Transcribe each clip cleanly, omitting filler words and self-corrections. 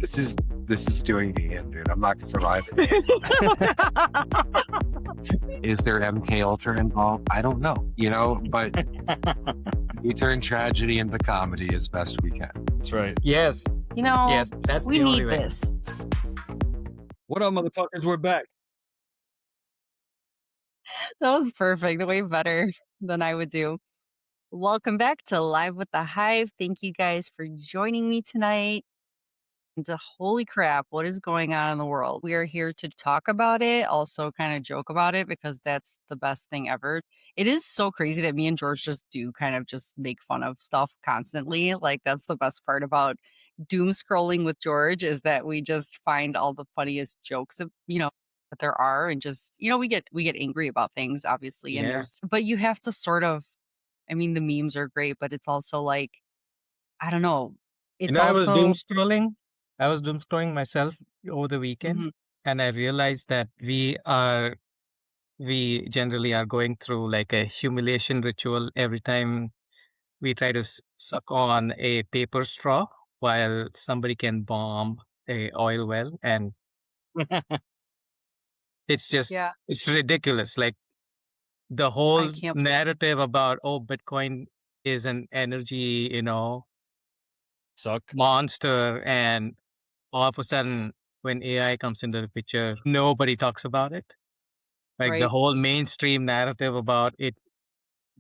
This is doing me in, dude. I'm not gonna survive. Is there MK Ultra involved? I don't know, but we turn tragedy into comedy as best we can. That's right. Yes. Yes, that's we the only need way. this. What up, motherfuckers? We're back. That was perfect. Way better than I would do. Welcome back to Live with the Hive. Thank you guys for joining me tonight. And holy crap, what is going on in the world? We are here to talk about it, also kind of joke about it because that's the best thing ever. It is so crazy that me and George just do kind of just make fun of stuff constantly. Like that's the best part about doom scrolling with George is that we just find all the funniest jokes of, that there are and just, we get angry about things obviously and Yeah. but you have to sort of the memes are great, but it's also like I don't know. It's I was doom also scrolling. I was doom scrolling myself over the weekend, Mhm. and I realized that we generally are going through like a humiliation ritual every time we try to suck on a paper straw while somebody can bomb a oil well, and it's yeah, ridiculous. Like the whole I can't narrative about Bitcoin is an energy, Suck. monster, and all of a sudden when AI comes into the picture, nobody talks about it. Like the right. whole mainstream narrative about it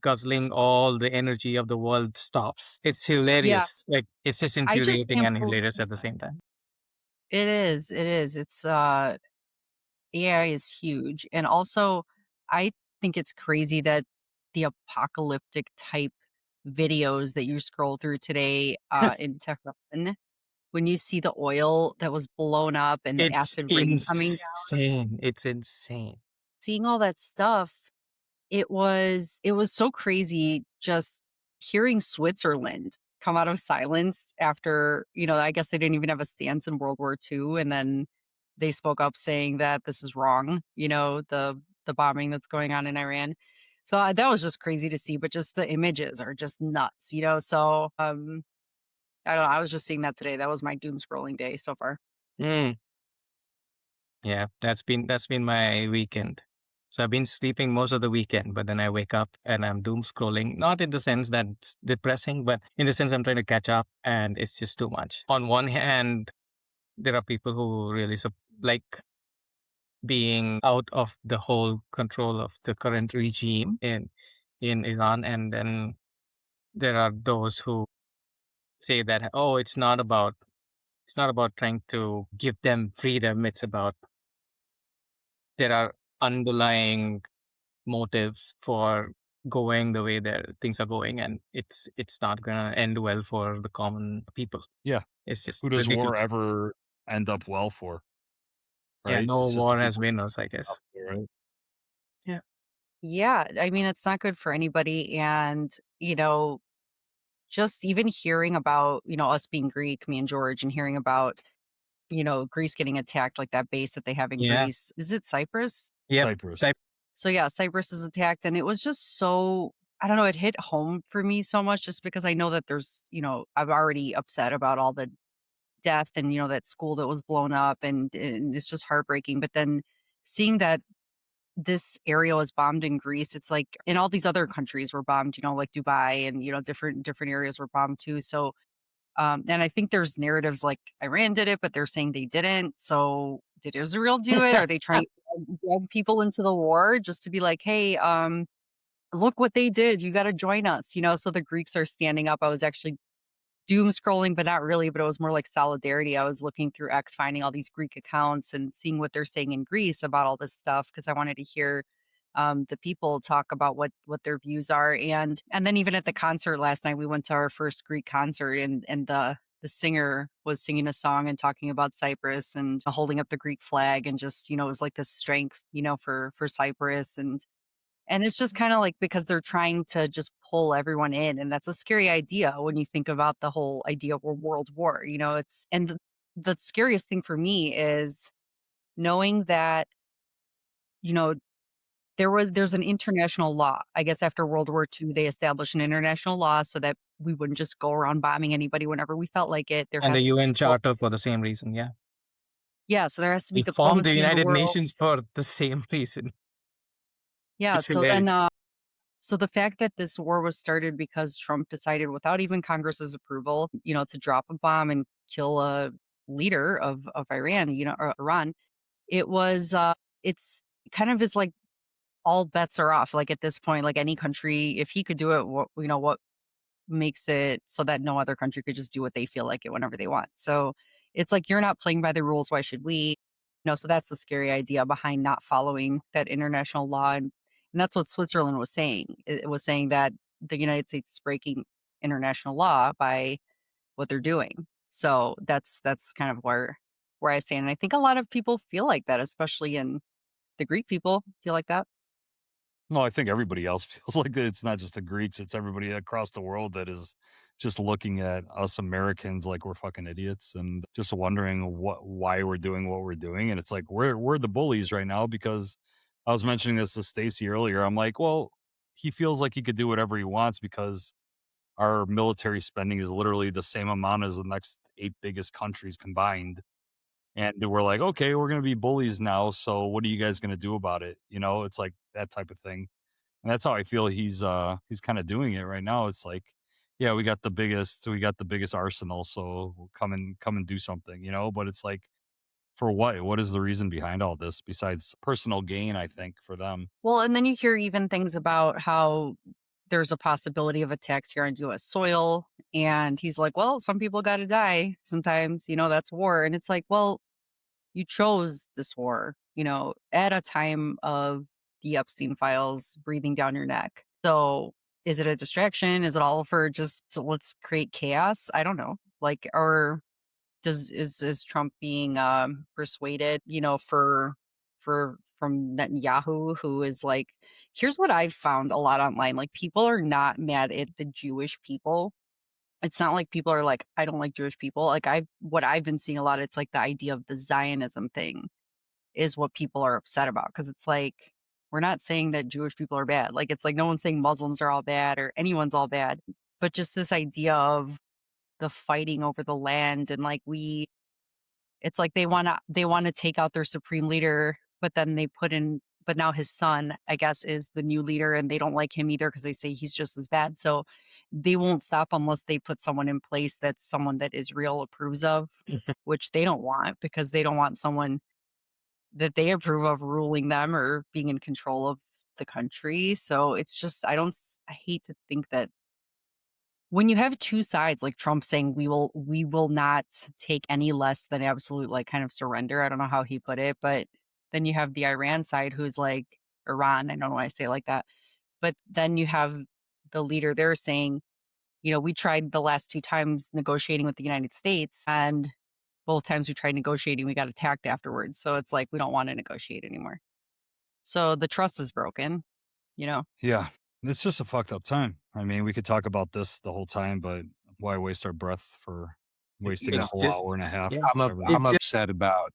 guzzling all the energy of the world stops. It's Yeah, hilarious. Like it's just I just infuriating can't and believe hilarious at the same time. it is. It is. It's AI is huge. And also I think it's crazy that the apocalyptic type videos that you scroll through today in Tehran, when you see the oil that was blown up and the It's acid rain coming down, insane. It's insane. seeing all that stuff, it was so crazy just hearing Switzerland come out of silence after, I guess they didn't even have a stance in World War II. And then they spoke up saying that this is wrong, the bombing that's going on in Iran. So that was just crazy to see, but just the images are just nuts, So I don't know. I was just seeing that today. That was my doom scrolling day so far. Mm. Yeah, that's been my weekend. So I've been sleeping most of the weekend, but then I wake up and I'm doom scrolling. Not in the sense that it's depressing, but in the sense I'm trying to catch up, and it's just too much. On one hand, there are people who really like being out of the whole control of the current regime in Iran, and then there are those who say that it's not about trying to give them freedom. It's about there are underlying motives for going the way that things are going, and it's not gonna end well for the common people. Yeah. It's just Who does war ridiculous. ever end up well for? Yeah, Right? no It's just the war has people winners, I out guess. there, right? Yeah. Yeah. It's not good for anybody. And, just even hearing about, us being Greek, me and George, and hearing about, Greece getting attacked, like that base that they have in Yeah. Greece. Is it Cyprus? Yep. Cyprus. So yeah, Cyprus is attacked. And it was just so, I don't know, it hit home for me so much just because I know that there's, I'm already upset about all the death and, that school that was blown up and it's just heartbreaking. But then seeing that this area was bombed in Greece. It's like in all these other countries were bombed, like Dubai and different areas were bombed too. So and I think there's narratives like Iran did it, but they're saying they didn't. So did Israel do it? Are they trying to drag people into the war just to be like, hey, look what they did. You got to join us, So the Greeks are standing up. I was actually doom scrolling, but not really, but it was more like solidarity. I was looking through X, finding all these Greek accounts and seeing what they're saying in Greece about all this stuff because I wanted to hear the people talk about what their views are. And then even at the concert last night, we went to our first Greek concert and the singer was singing a song and talking about Cyprus and holding up the Greek flag and just, it was like this strength, for Cyprus and it's just kind of like because they're trying to just pull everyone in. And that's a scary idea when you think about the whole idea of a world war. The scariest thing for me is knowing that, you know, there's an international law. I guess after World War II, they established an international law so that we wouldn't just go around bombing anybody whenever we felt like it. There And has the to be UN diplo- Charter for the same reason. Yeah. yeah, so there has to be We formed the diplomacy in the United world. Nations for the same reason. Yeah, It's so then hilarious. so the fact that this war was started because Trump decided without even Congress's approval, to drop a bomb and kill a leader of Iran, or Iran, it was it's kind of is like all bets are off. Like at this point, like any country, if he could do it, what makes it so that no other country could just do what they feel like it whenever they want. So it's like you're not playing by the rules. Why should we? So that's the scary idea behind not following that international law, and that's what Switzerland was saying. It was saying that the United States is breaking international law by what they're doing. So that's kind of where I stand. And I think a lot of people feel like that, especially in the Greek people feel like that. No, I think everybody else feels like that. It's not just the Greeks, it's everybody across the world that is just looking at us Americans like we're fucking idiots and just wondering why we're doing what we're doing. And it's like we're the bullies right now because I was mentioning this to Stacy earlier. I'm like, well, he feels like he could do whatever he wants because our military spending is literally the same amount as the next 8 biggest countries combined. And we're like, okay, we're going to be bullies now. So what are you guys going to do about it? It's like that type of thing. And that's how I feel he's kind of doing it right now. It's like, yeah, we got the biggest arsenal. So we'll come and do something, but it's like, for what? What is the reason behind all this besides personal gain, I think, for them? Well, and then you hear even things about how there's a possibility of attacks here on US soil. And he's like, well, some people got to die sometimes, that's war. And it's like, well, you chose this war, at a time of the Epstein files breathing down your neck. So is it a distraction? Is it all for just let's create chaos? I don't know. Like, or is Trump being persuaded, from Netanyahu, who is like, here's what I've found a lot online. Like people are not mad at the Jewish people. It's not like people are like, I don't like Jewish people. Like what I've been seeing a lot, it's like the idea of the Zionism thing is what people are upset about. Cause it's like, we're not saying that Jewish people are bad. Like it's like no one's saying Muslims are all bad or anyone's all bad. But just this idea of the fighting over the land and like it's like they wanna take out their supreme leader, but then but now his son, I guess, is the new leader and they don't like him either because they say he's just as bad. So they won't stop unless they put someone in place that's someone that Israel approves of, which they don't want because they don't want someone that they approve of ruling them or being in control of the country. So it's just I hate to think that when you have two sides, like Trump saying we will not take any less than absolute like kind of surrender. I don't know how he put it, but then you have the Iran side who's like Iran. I don't know why I say it like that. But then you have the leader there saying, we tried the last two times negotiating with the United States and both times we tried negotiating, we got attacked afterwards. So it's like we don't want to negotiate anymore. So the trust is broken, you know. Yeah, it's just a fucked up time. I mean, we could talk about this the whole time, but why waste our breath for wasting a It's whole just hour and a half? yeah. I'm up, Whatever. It's I'm just upset about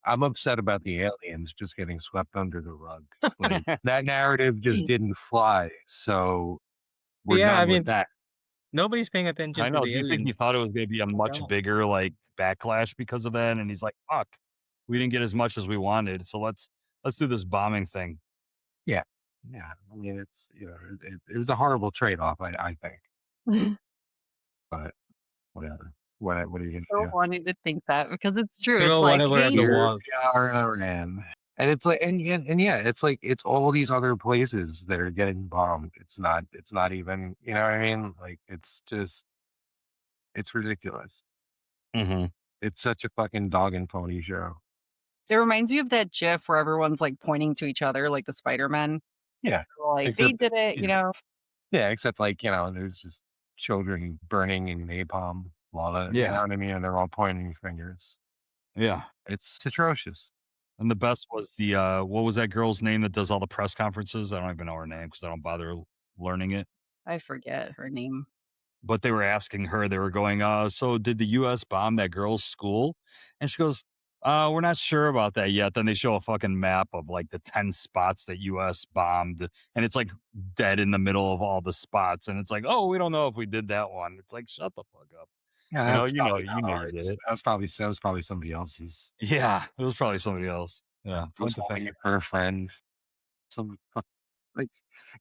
I'm upset about the aliens just getting swept under the rug. Like that narrative just didn't fly. So we're yeah. I done with mean, that. nobody's paying I attention to know. the Do you think he aliens. thought it was going to be a much No. bigger like backlash because of that? And he's like, "Fuck, we didn't get as much as we wanted, so let's do this bombing thing." Yeah. Yeah. I mean, it's, it was a horrible trade off, I think, but whatever. What are you going to do? Don't want you to think that because it's true. It's Throw like, whatever at hey, the Here wall. we are in Iran. And it's like, and yeah, it's like, it's all these other places that are getting bombed. It's not even, you know what I mean? Like, it's ridiculous. Mm-hmm. It's such a fucking dog and pony show. it reminds you of that GIF where everyone's like pointing to each other, like the Spider-Man. Yeah. Like they Except, did it, yeah, except like, there's just children burning in napalm lava, you know Yeah, what I mean? And they're all pointing fingers. yeah. It's atrocious. And the best was the what was that girl's name that does all the press conferences? I don't even know her name because I don't bother learning it. I forget her name. But they were asking her, they were going, so did the US bomb that girl's school? And she goes, We're not sure about that yet. Then they show a fucking map of like the 10 spots that US bombed, and it's like dead in the middle of all the spots. And it's like, oh, we don't know if we did that one. It's like, shut the fuck up. Yeah, You know, that's probably you not know you did ours. it. That was probably somebody else's. Yeah, it was probably somebody else. Yeah, It was point the probably finger. her friend. Some like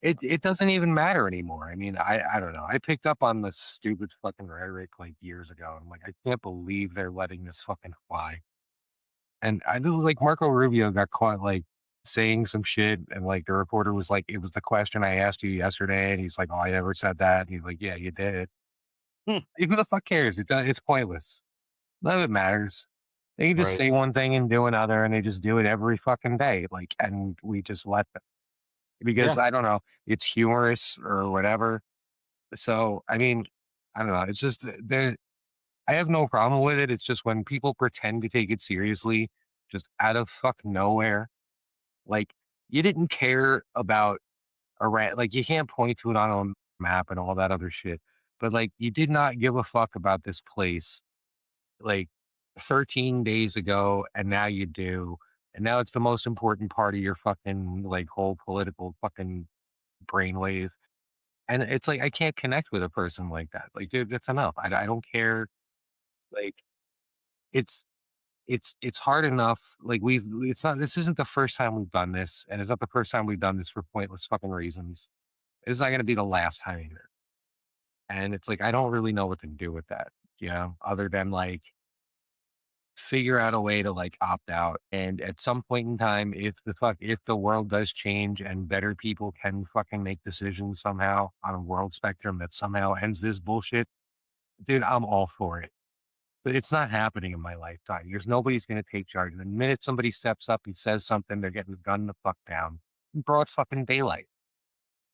it doesn't even matter anymore. I mean, I don't know. I picked up on this stupid fucking rhetoric like years ago. I'm like, I can't believe they're letting this fucking fly. And I just like Marco Rubio got caught like saying some shit, and like the reporter was like, "It was the question I asked you yesterday," and he's like, "Oh, I never said that." And he's like, "Yeah, you did." Hmm. Who the fuck cares? It's pointless. None of it matters. They can just Right. say one thing and do another, and they just do it every fucking day. Like, and we just let them because Yeah. I don't know, it's humorous or whatever. So, I mean, I don't know. It's just there. I have no problem with it. It's just when people pretend to take it seriously, just out of fuck nowhere. Like, you didn't care about Iran. Like, you can't point to it on a map and all that other shit. But like, you did not give a fuck about this place like 13 days ago, and now you do. And now it's the most important part of your fucking like whole political fucking brainwave. And it's like I can't connect with a person like that. Like, dude, that's enough. I don't care. Like, it's it's hard enough. Like we've it's not this isn't the first time we've done this, and it's not the first time we've done this for pointless fucking reasons. It's not gonna be the last time either. And it's like I don't really know what to do with that, other than like figure out a way to like opt out. And at some point in time, if the world does change and better people can fucking make decisions somehow on a world spectrum that somehow ends this bullshit, dude, I'm all for it. But it's not happening in my lifetime because nobody's going to take charge. And the minute somebody steps up and says something, they're getting gunned the fuck down in broad fucking daylight.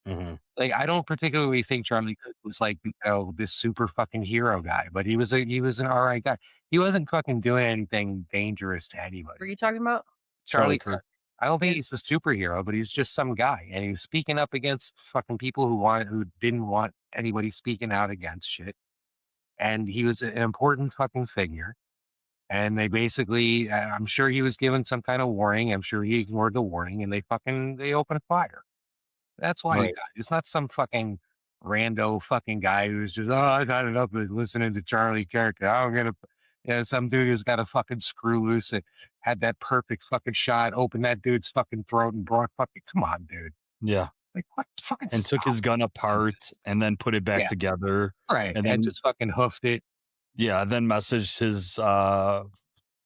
Hmm. Like, I don't particularly think Charlie Cook was like, this super fucking hero guy, but he was an all right guy. He wasn't fucking doing anything dangerous to What are anybody. you talking about? Charlie Charlie Kirk. Cook. I don't think he's a superhero, but he's just some guy, and he was speaking up against fucking people who didn't want anybody speaking out against shit. And he was an important fucking figure. And they basically, I'm sure he was given some kind of warning. I'm sure he ignored the warning, and they opened fire. That's why he Right. died. It's not some fucking rando fucking guy who's just, I got enough of listening to Charlie Kirk. I'm gonna, some dude who's got a fucking screw loose that had that perfect fucking shot, opened that dude's fucking throat and brought fucking, come on, dude. Yeah. Like, what? Fucking And took stop his gun doing apart this. and then put it back Yeah, together. right. And And then, just fucking hoofed it. yeah, then messaged his Yeah,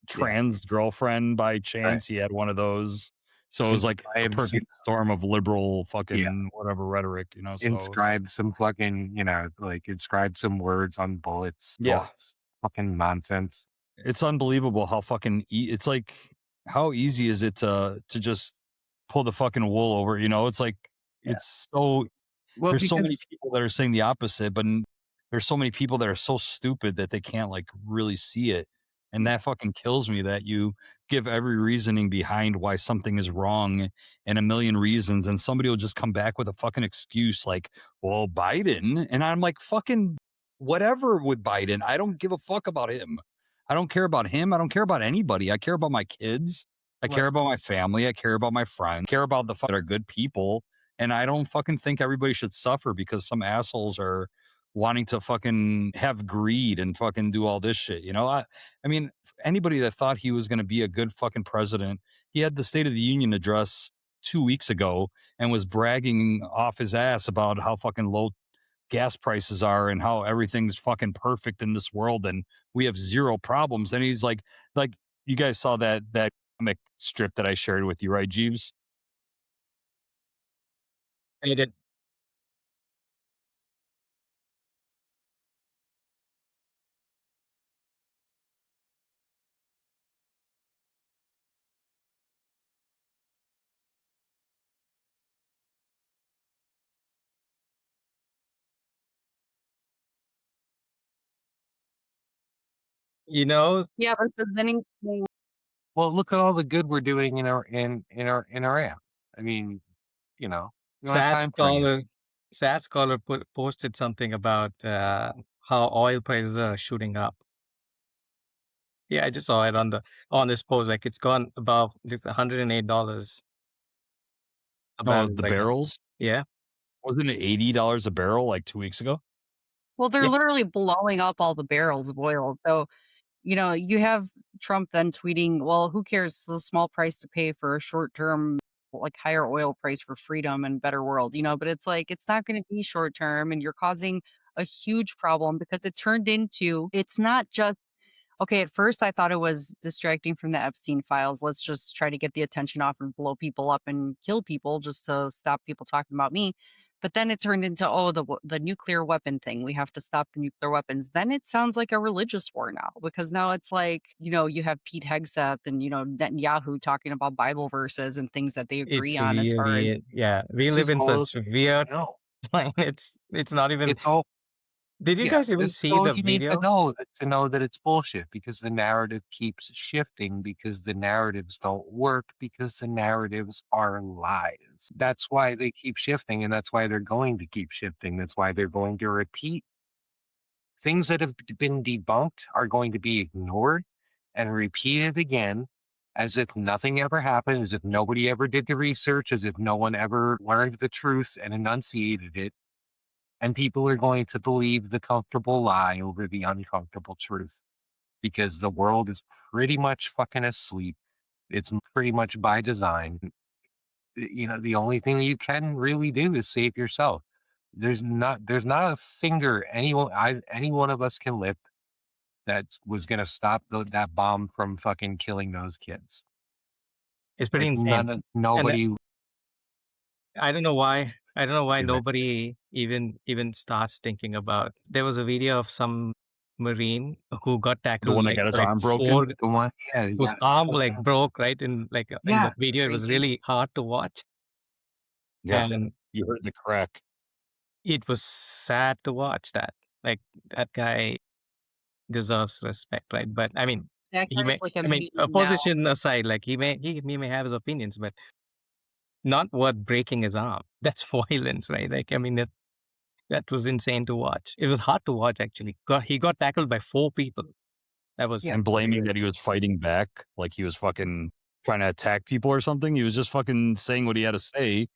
trans girlfriend by right. chance. He had one of those. So it was like a Inscribed some, perfect storm of liberal yeah, fucking whatever rhetoric, so inscribed some fucking, like inscribed some words on bullets, all yeah. this fucking nonsense. It's unbelievable how fucking it's like how easy is it to just pull the fucking wool over, it's like Yeah. it's so Well, there's so many because, people that are saying the opposite, but there's so many people that are so stupid that they can't like really see it. And yeah, that fucking kills me that you give every reasoning behind why something is wrong and a million reasons, and somebody will just come back with a fucking excuse like, well, Biden. And I'm like, fucking whatever with Biden. I don't give a fuck about him. I don't care about him. I don't care about anybody. I care about my kids. I right, care about my family. I care about my friends. I care about the fuck that are good people, and I don't fucking think everybody should suffer because some assholes are wanting to fucking have greed and fucking do all this shit. I mean, anybody that thought he was going to be a good fucking president, he had the State of the Union address 2 weeks ago and was bragging off his ass about how fucking low gas prices are and how everything's fucking perfect in this world and we have zero problems. And he's like you guys saw that comic strip that I shared with you, right, Jeeves? And he did. You know, Yeah, but does anything well, look at all the good we're doing in our app. I mean, you don't have Sad time for any of Scholar, Sad Scholar posted something about how oil prices are shooting up. Yeah, I just saw it on this post. Like it's gone above it's $108 a No, barrel the right now. barrels Yeah. wasn't it $80 a barrel like 2 weeks ago? Well, they're Yeah. literally blowing up all the barrels of oil. So, you have Trump then tweeting, well, who cares? It's a small price to pay for a short term, like higher oil price for freedom and better world, but it's like, it's not going to be short term. And you're causing a huge problem because it turned into, it's not just okay, at first I thought it was distracting from the Epstein files. Let's just try to get the attention off and blow people up and kill people just to stop people talking about me. But then it turned into, oh, the nuclear weapon thing. We have to stop the nuclear weapons. Then it sounds like a religious war now because now it's like, you have Pete Hegseth and, Netanyahu talking about Bible verses and things that they agree It's on as far as really, yeah. We This live is in all such weird no. time. It's not even. It's all Did you yeah, guys even this is see all the you need to video? know that it's bullshit because the narrative keeps shifting because the narratives don't work because the narratives are lies. That's why they keep shifting and that's why they're going to keep shifting. That's why they're going to repeat things that have been debunked are going to be ignored and repeated again as if nothing ever happened, as if nobody ever did the research, as if no one ever learned the truth and enunciated it. And people are going to believe the comfortable lie over the uncomfortable truth because the world is pretty much fucking asleep. It's pretty much by design. The only thing you can really do is save yourself. There's not a finger any one of us can lift that was gonna stop that bomb from fucking killing those kids. It's pretty Like insane. And nobody would I don't know why. I don't know why do it. nobody even starts thinking about. There was a video of some Marine who got The tackled one that like got his by arm broken? four, The one, yeah, whose yeah, arm like fucking broke right in yeah, that video. It was crazy. really hard to watch, Yeah, and you heard the crack. it was sad to watch that. Like that guy deserves respect, right? But I mean, that he may. guy's like a I mean, meme now. opposition aside, like he may have his opinions, but not worth breaking his arm. That's violence, right? Like I mean, that was insane to watch. It was hard to watch actually. He got tackled by four people. That was Yeah, And blaming that he was fighting back, like he was fucking trying to attack people or something. He was just fucking saying what he had to say.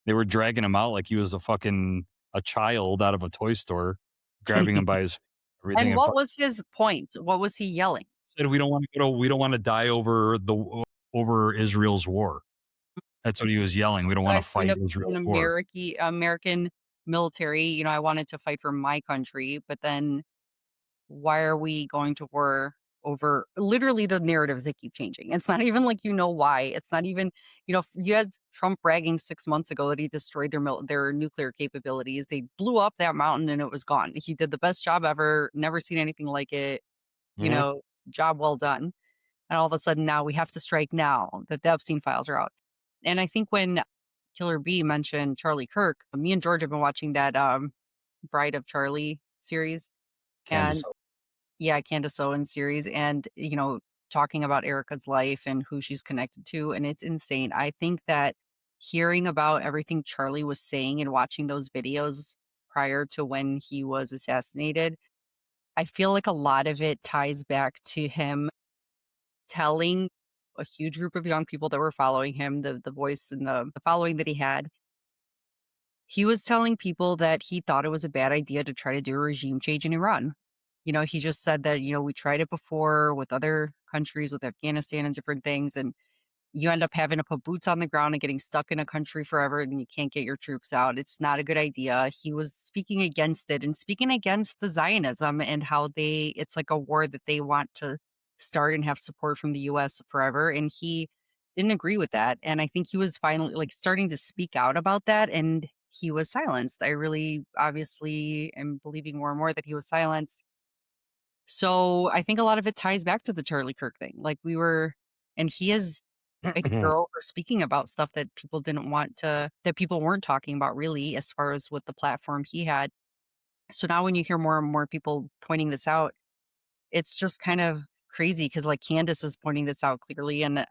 They were dragging him out like he was a child out of a toy store, grabbing him by his everything And and what was his point? What was he yelling? said, we don't want to die over Israel's war." That's what he was yelling. We don't want to I signed fight up to an Israel's war. American military. I wanted to fight for my country, but then why are we going to war over literally the narratives that keep changing? It's not even like why. It's not even you had Trump bragging 6 months ago that he destroyed their nuclear capabilities. They blew up that mountain and it was gone. He did the best job ever. Never seen anything like it. You Mhm. know, job well done. And all of a sudden now we have to strike now that the Epstein files are out. And I think when Killer B mentioned Charlie Kirk, me and George have been watching that Bride of Charlie series. Candace, And yeah, Candace Owens series and, talking about Erica's life and who she's connected to. And it's insane. I think that hearing about everything Charlie was saying and watching those videos prior to when he was assassinated, I feel like a lot of it ties back to him telling a huge group of young people that were following him, the voice and the following that he had. He was telling people that he thought it was a bad idea to try to do a regime change in Iran. He just said that, we tried it before with other countries, with Afghanistan and different things. And you end up having to put boots on the ground and getting stuck in a country forever and you can't get your troops out. It's not a good idea. He was speaking against it and speaking against the Zionism and how it's like a war that they want to start and have support from the US forever. And he didn't agree with that. And I think he was finally like starting to speak out about that and he was silenced. I really obviously am believing more and more that he was silenced. So I think a lot of it ties back to the Charlie Kirk thing. Like and he is a hero for speaking about stuff that that people weren't talking about really, as far as with the platform he had. So now when you hear more and more people pointing this out, it's just kind of crazy because like Candace is pointing this out clearly. And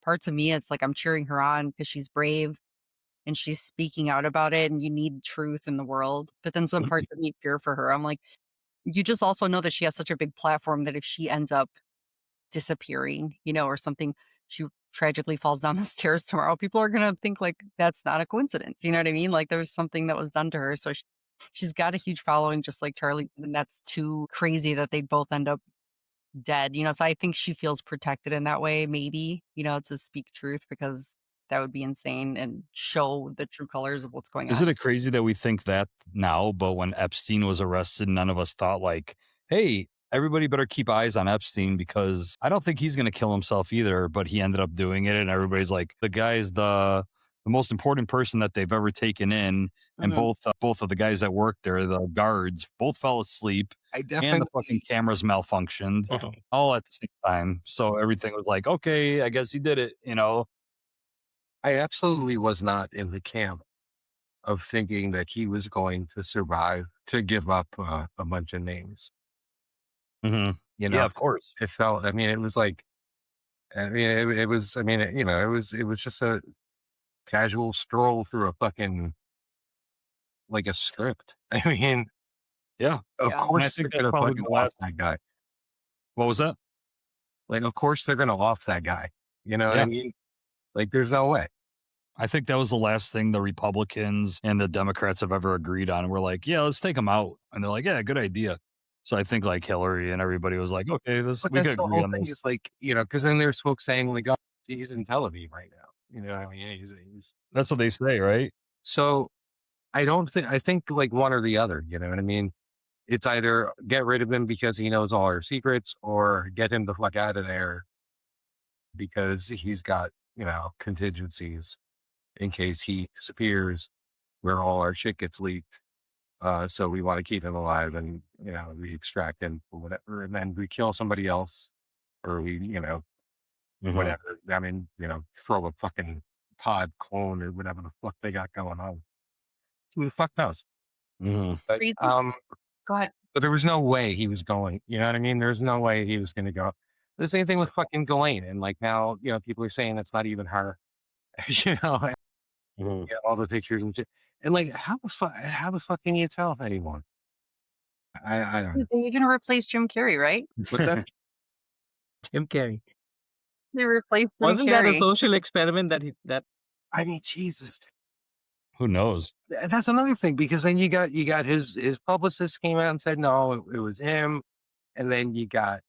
parts of me, it's like I'm cheering her on because she's brave and she's speaking out about it and you need truth in the world. But then some parts of me fear for her. I'm like, you just also know that she has such a big platform that if she ends up disappearing, or something. She tragically falls down the stairs tomorrow. People are gonna think like that's not a coincidence. You know what I mean? Like there's something that was done to her. So she's got a huge following, just like Charlie, and that's too crazy that they both end up dead. So I think she feels protected in that way, maybe, to speak truth because that would be insane and show the true colors of what's going on. Isn't it crazy that we think that now, but when Epstein was arrested, none of us thought like, hey, everybody better keep eyes on Epstein because I don't think he's going to kill himself either, but he ended up doing it. And everybody's like, the guy is the most important person that they've ever taken in. And Mhm. both of the guys that worked there, the guards, both fell asleep I and the fucking definitely cameras malfunctioned all at the same time. So everything was like, okay, I guess he did it, you know? I absolutely was not in the camp of thinking that he was going to survive to give up a bunch of names. hmm You Yeah, know, of course. it felt. I mean, it was like. I mean, it was. I mean, it was just a casual stroll through a fucking like a script. I mean, Yeah. of Yeah. And I course think they're that's gonna probably fucking the off last. that guy. What was that? Like, of course they're gonna off that guy. You know what I Yeah. mean? Like, there's no way. I think that was the last thing the Republicans and the Democrats have ever agreed on. We're like, yeah, let's take him out. And they're like, yeah, good idea. So I think like Hillary and everybody was like, okay, But we could that's the agree whole on thing. this. Is like, because then there's folks saying like, oh, he's in Tel Aviv right now. You know what I mean? He's That's what they say, right? so I don't think I think like one or the other. You know what I mean? It's either get rid of him because he knows all our secrets, or get him the fuck out of there because he's got contingencies in case he disappears, where all our shit gets leaked. So we want to keep him alive, and we extract him or whatever, and then we kill somebody else, or we hmm whatever. I mean, throw a fucking pod clone or whatever the fuck they got going on. Who the fuck knows? hmm But Crazy. Go ahead. but there was no way he was going. You know what I mean? There's no way he was going to go. The same thing with fucking Ghislaine, and like now, people are saying that's not even her. you know, and, hmm all the pictures and shit. And like, how the fuck can you tell anymore? I don't know. They're gonna replace Jim Carrey, right? What's that? Jim Carrey. They replaced Jim Wasn't that a Carrey. social experiment that I mean, Jesus. Who knows? That's another thing because then you got his publicist came out and said no, it was him, and then you got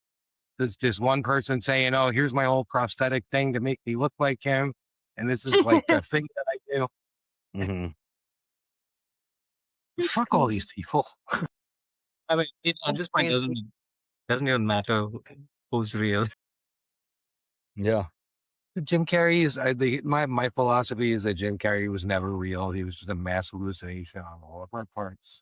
this one person saying, "Oh, here's my whole prosthetic thing to make me look like him," and this is like a thing that I do. hmm It's Fuck all these crazy. people. I mean, at That's this point, crazy. doesn't even matter who's real. Yeah. Jim Carrey is my philosophy is that Jim Carrey was never real. He was just a mass hallucination on all of our parts.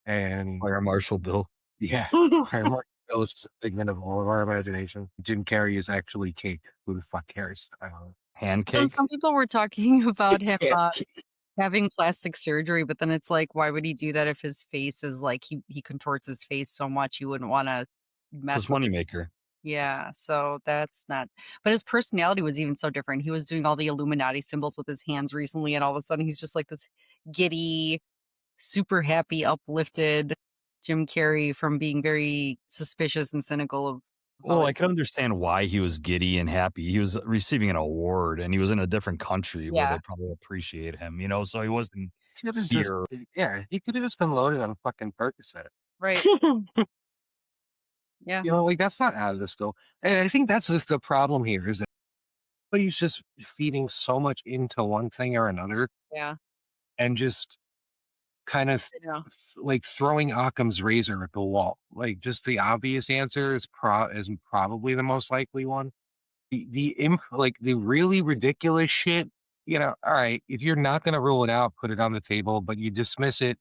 And Fire Marshal Bill. yeah, Paramount is just a figment of all of our imagination. Jim Carrey is actually cake. Who the fuck cares? I don't know. And Handcake. some people were talking about him Yeah. having plastic surgery, but then it's like, why would he do that if his face is like he contorts his face so much you wouldn't want to It's his mess with his. moneymaker. Yeah, so that's not. But his personality was even so different. He was doing all the Illuminati symbols with his hands recently, and all of a sudden he's just like this giddy, super happy, uplifted Jim Carrey from being very suspicious and cynical of Well, I Hollywood. can understand why he was giddy and happy. He was receiving an award and he was in a different country where they Yeah, probably appreciate him, you know, so he wasn't He could have just here. yeah, he could have just been loaded on a fucking Percocet. right. Yeah, Like that's not out of this scope. And I think that's just the problem here is that everybody's just feeding so much into one thing or another yeah. and just kind of I know. like throwing Occam's razor at the wall. Like just the obvious answer is probably the most likely one. Like the really ridiculous shit, all right, if you're not gonna rule it out, put it on the table, but you dismiss it,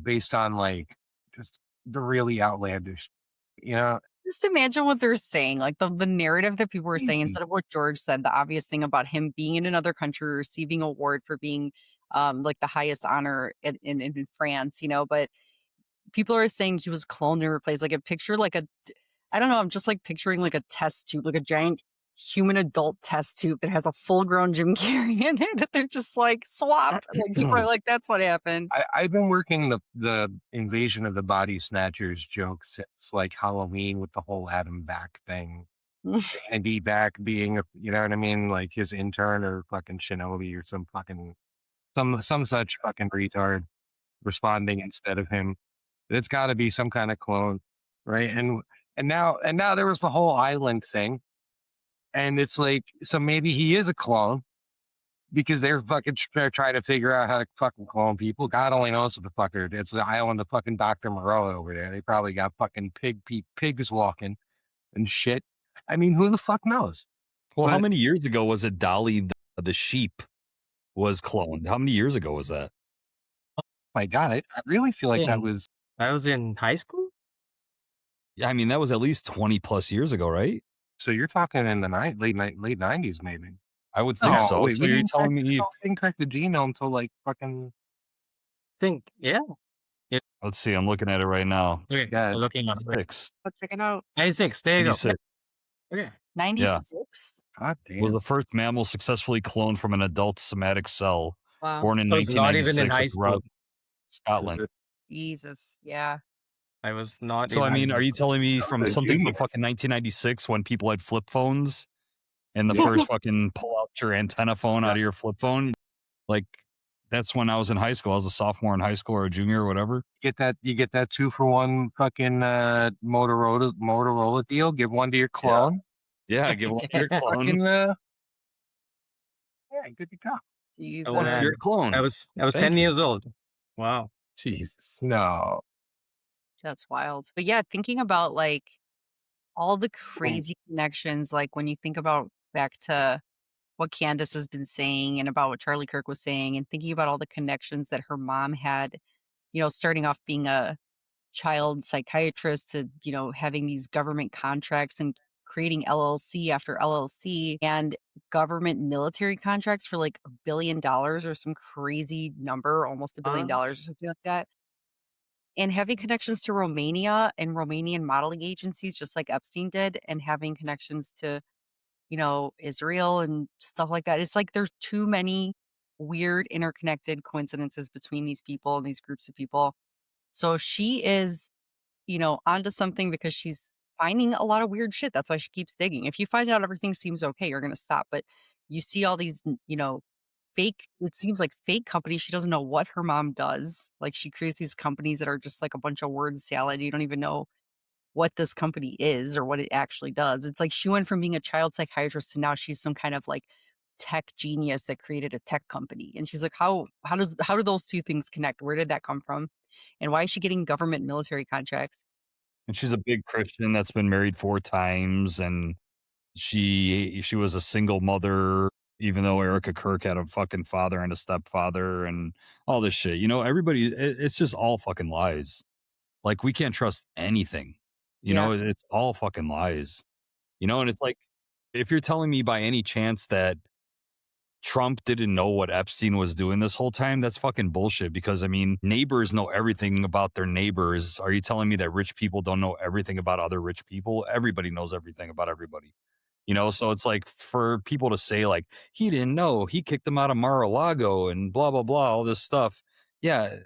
based on like just the really outlandish, you know, Just imagine what they're saying, like the narrative that people were saying crazy. instead of what George said, the obvious thing about him being in another country, receiving a award for being like the highest honor in France, but people are saying he was cloned and replaced. Like a picture, like I don't know, I'm just like picturing like a test tube, like a giant human adult test tube that has a full-grown Jim Carrey in it. They're just like swapped. Like people are like, "That's what happened." I've been working the invasion of the body snatchers joke since like Halloween with the whole Adam Back thing. And be back being a, you know what I mean, like his intern or fucking Shinobi or some fucking some such fucking retard responding instead of him. It's got to be some kind of clone, right? And now there was the whole island thing, and it's like so maybe he is a clone because they're fucking trying to figure out how to fucking clone people. God only knows what the fuck they're. It's the island of fucking Dr. Moreau over there. They probably got fucking pigs walking and shit. I mean, who the fuck knows? Well, how But many years ago was it Dolly the sheep was cloned? How many years ago was that? my God, I really feel like that In was I was in high school. Yeah, I mean, that was at least 20 plus years ago, right? so you're talking in the late 90s maybe. I would think No, so. wait, So we you're didn't telling me, crack the genome until like fucking Think yeah. let's see, I'm looking at it right now. Okay, yeah, I'm looking up. Six, Check it out. 96. There you go. 96. Okay. 96? God Was damn. the first mammal successfully cloned from an adult somatic cell, Wow. born in I was not even in 1996 high in school. Scotland. Jesus. Yeah. I was not. So, in I mean, high are you school. telling me from a something junior. from fucking 1996 when people had flip phones and the Yeah. first fucking pull out your antenna phone out of your flip phone? Like, that's when I was in high school. I was a sophomore in high school or a junior or whatever. You get that 2-for-1 fucking Motorola deal. Give one to your clone. Yeah, give one to your clone. Fucking yeah, good to go. Jesus. Oh, One to man. your clone. I was Thank 10 you. years old. Wow. Jesus, no. That's wild. But yeah, thinking about like all the Mm. crazy connections, like when you think about back to what Candace has been saying and about what Charlie Kirk was saying, and thinking about all the connections that her mom had, starting off being a child psychiatrist to, having these government contracts and creating LLC after LLC and government military contracts for like $1 billion or some crazy number, almost $1 billion or something like that. And having connections to Romania and Romanian modeling agencies, just like Epstein did, and having connections to, Israel and stuff like that. It's like there's too many weird interconnected coincidences between these people and these groups of people. So she is, onto something because she's finding a lot of weird shit. That's why she keeps digging. If you find out everything seems okay, you're going to stop. But you see all these, fake, it seems like fake companies. She doesn't know what her mom does. Like she creates these companies that are just like a bunch of word salad. You don't even know what this company is or what it actually does. It's like she went from being a child psychiatrist to now she's some kind of like tech genius that created a tech company. And she's like, how do those two things connect? Where did that come from? And why is she getting government military contracts? And she's a big Christian that's been married 4 times, and she was a single mother, even though Erica Kirk had a fucking father and a stepfather and all this shit. Everybody, it's just all fucking lies. Like, we can't trust anything. Yeah. It's all fucking lies. And it's like, if you're telling me by any chance that Trump didn't know what Epstein was doing this whole time, that's fucking bullshit. Because, I mean, neighbors know everything about their neighbors. Are you telling me that rich people don't know everything about other rich people? Everybody knows everything about everybody. So it's like, for people to say like, he didn't know, he kicked them out of Mar-a-Lago and blah, blah, blah, all this stuff. Yeah,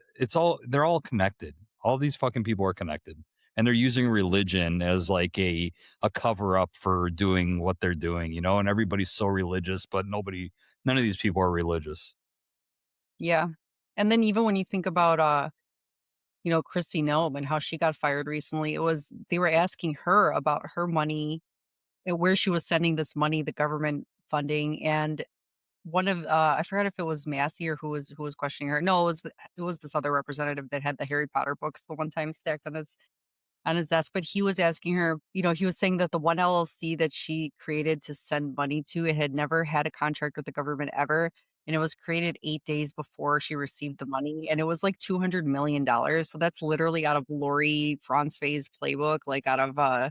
they're all connected. All these fucking people are connected. And they're using religion as like a cover up for doing what they're doing, and everybody's so religious, but none of these people are religious. Yeah. And then even when you think about Christy Nome and how she got fired recently, they were asking her about her money and where she was sending this money, the government funding. And one of I forgot if it was Massey or who was questioning her. No, it was this other representative that had the Harry Potter books the one time stacked on his desk. But he was asking her, he was saying that the one LLC that she created to send money to, it had never had a contract with the government ever. And it was created 8 days before she received the money. And it was like $200 million. So that's literally out of Lori Franzwe's playbook, like out of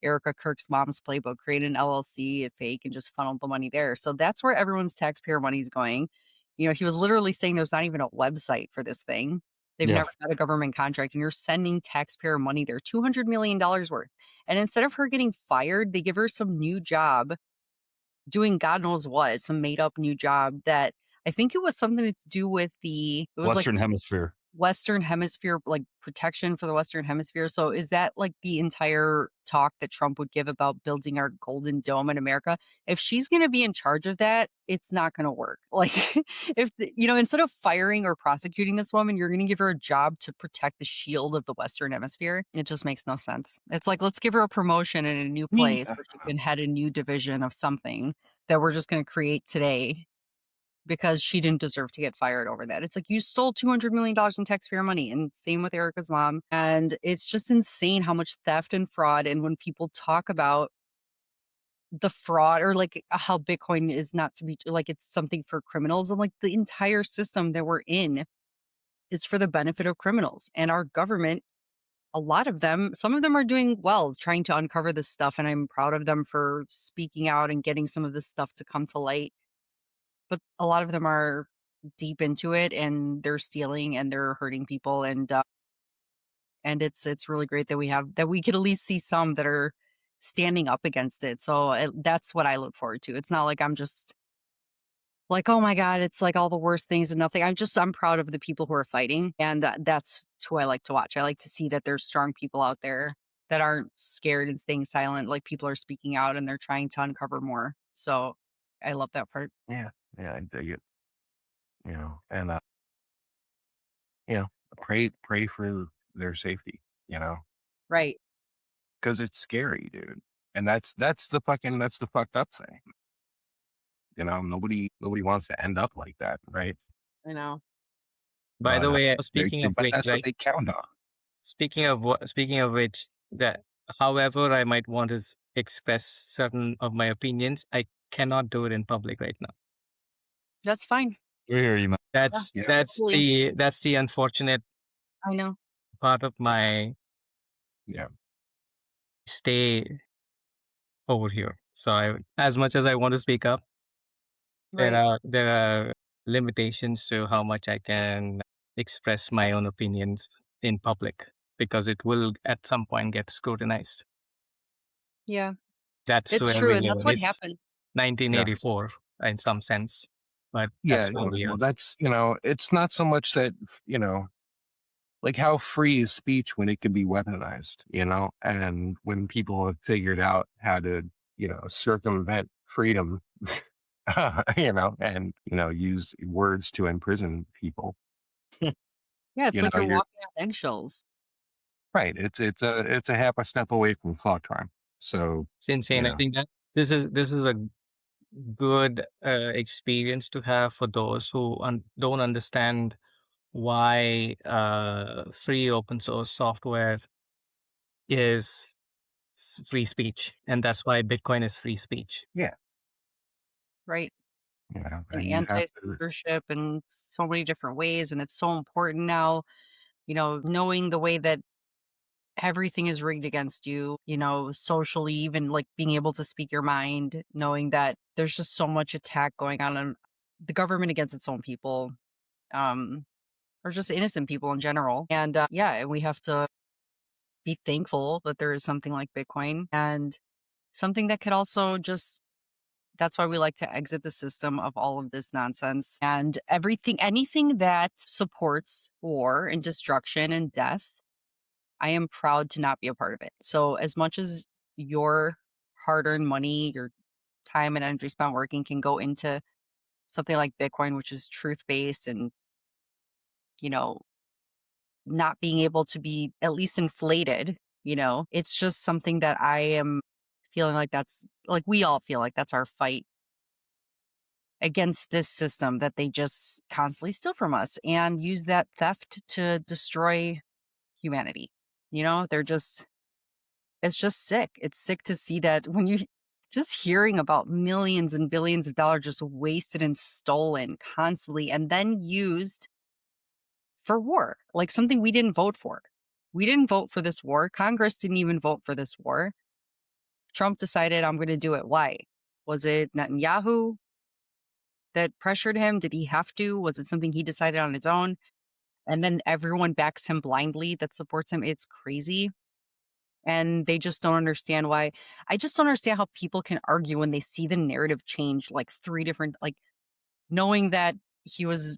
Erica Kirk's mom's playbook, create an LLC at fake and just funnel the money there. So that's where everyone's taxpayer money is going. He was literally saying there's not even a website for this thing. They've Yeah. never got a government contract, and you're sending taxpayer money there, $200 million worth. And instead of her getting fired, they give her some new job doing God knows what, some made up new job that I think it was something to do with it was like Western Hemisphere. Western Hemisphere, like protection for the Western Hemisphere. So is that like the entire talk that Trump would give about building our golden dome in America? If she's going to be in charge of that, it's not going to work. Like instead of firing or prosecuting this woman, you're going to give her a job to protect the shield of the Western Hemisphere. It just makes no sense. It's like, let's give her a promotion in a new I mean, place where she can head a new division of something that we're just going to create today because she didn't deserve to get fired over that. It's like you stole $200 million in taxpayer money, and same with Erica's mom. And it's just insane how much theft and fraud. And when people talk about the fraud or like how Bitcoin is not to be like it's something for criminals, I'm like, the entire system that we're in is for the benefit of criminals. And our government, a lot of them, some of them are doing well trying to uncover this stuff. And I'm proud of them for speaking out and getting some of this stuff to come to light, but a lot of them are deep into it and they're stealing and they're hurting people, and it's really great that we could at least see some that are standing up against it. So that's what I look forward to. It's not like I'm just like, oh my god, it's like all the worst things and nothing. I'm proud of the people who are fighting, and that's who I like to watch. I like to see that there's strong people out there that aren't scared and staying silent. Like people are speaking out and they're trying to uncover more. So I love that part. yeah, yeah, I dig it. And you know, pray for their safety. You know, Right. because it's scary, dude. And that's the fucked up thing. Nobody wants to end up like that, right? I know. By But the way, but that's what they count on. speaking of which, that however I might want to express certain of my opinions, I cannot do it in public right now. That's fine. We hear you, man. That's Yeah. that's Totally. that's the unfortunate I know. part of my Yeah. stay over here. So as much as I want to speak up, Right. there are limitations to how much I can express my own opinions in public because it will at some point get scrutinized. Yeah. That's It's where true, we and live that's in. what It's happened. Yeah. 1984 in some sense, but Yeah. that's where we are. Well, that's, it's not so much that, you know, like how free is speech when it can be weaponized, and when people have figured out how to, circumvent freedom, and, use words to imprison people, Yeah, it's like you're you're walking on eggshells. right. It's a half a step away from thought crime. So, It's insane. you I know, think that this is a good experience to have for those who don't understand why free open source software is free speech, and that's why Bitcoin is free speech. yeah, Right. And you have to, anti-censorship in so many different ways, and it's so important now, knowing the way that everything is rigged against you, socially, even like being able to speak your mind, knowing that there's just so much attack going on the government against its own people, um, or just innocent people in general. And yeah, we have to be thankful that there is something like Bitcoin and something that could also just that's why we like to exit the system of all of this nonsense and anything that supports war and destruction and death. I am proud to not be a part of it. So, as much as your hard earned money, your time and energy spent working can go into something like Bitcoin, which is truth based and, you know, not being able to be at least inflated, it's just something that I am feeling like that's like we all feel like that's our fight against this system that they just constantly steal from us and use that theft to destroy humanity. They're just it's just sick. It's sick to see that when you just hearing about millions and billions of dollars just wasted and stolen constantly and then used for war, like something we didn't vote for. We didn't vote for this war. Congress didn't even vote for this war. Trump decided I'm going to do it. Why? Was it Netanyahu that pressured him? Did he have to? Was it something he decided on his own? And then everyone backs him blindly that supports him. It's crazy. And they just don't understand why. I just don't understand how people can argue when they see the narrative change like three different, like knowing that he was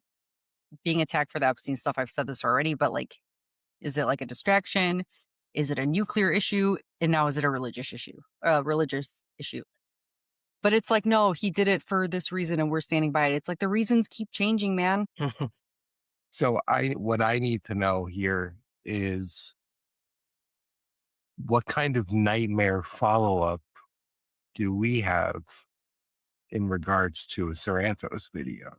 being attacked for the Epstein stuff. I've said this already, but like, is it like a distraction? Is it a nuclear issue? And now is it a religious issue? Religious issue. But it's like, no, he did it for this reason and we're standing by it. It's like the reasons keep changing, man. So what I need to know here is what kind of nightmare follow-up do we have in regards to a Sarantos video?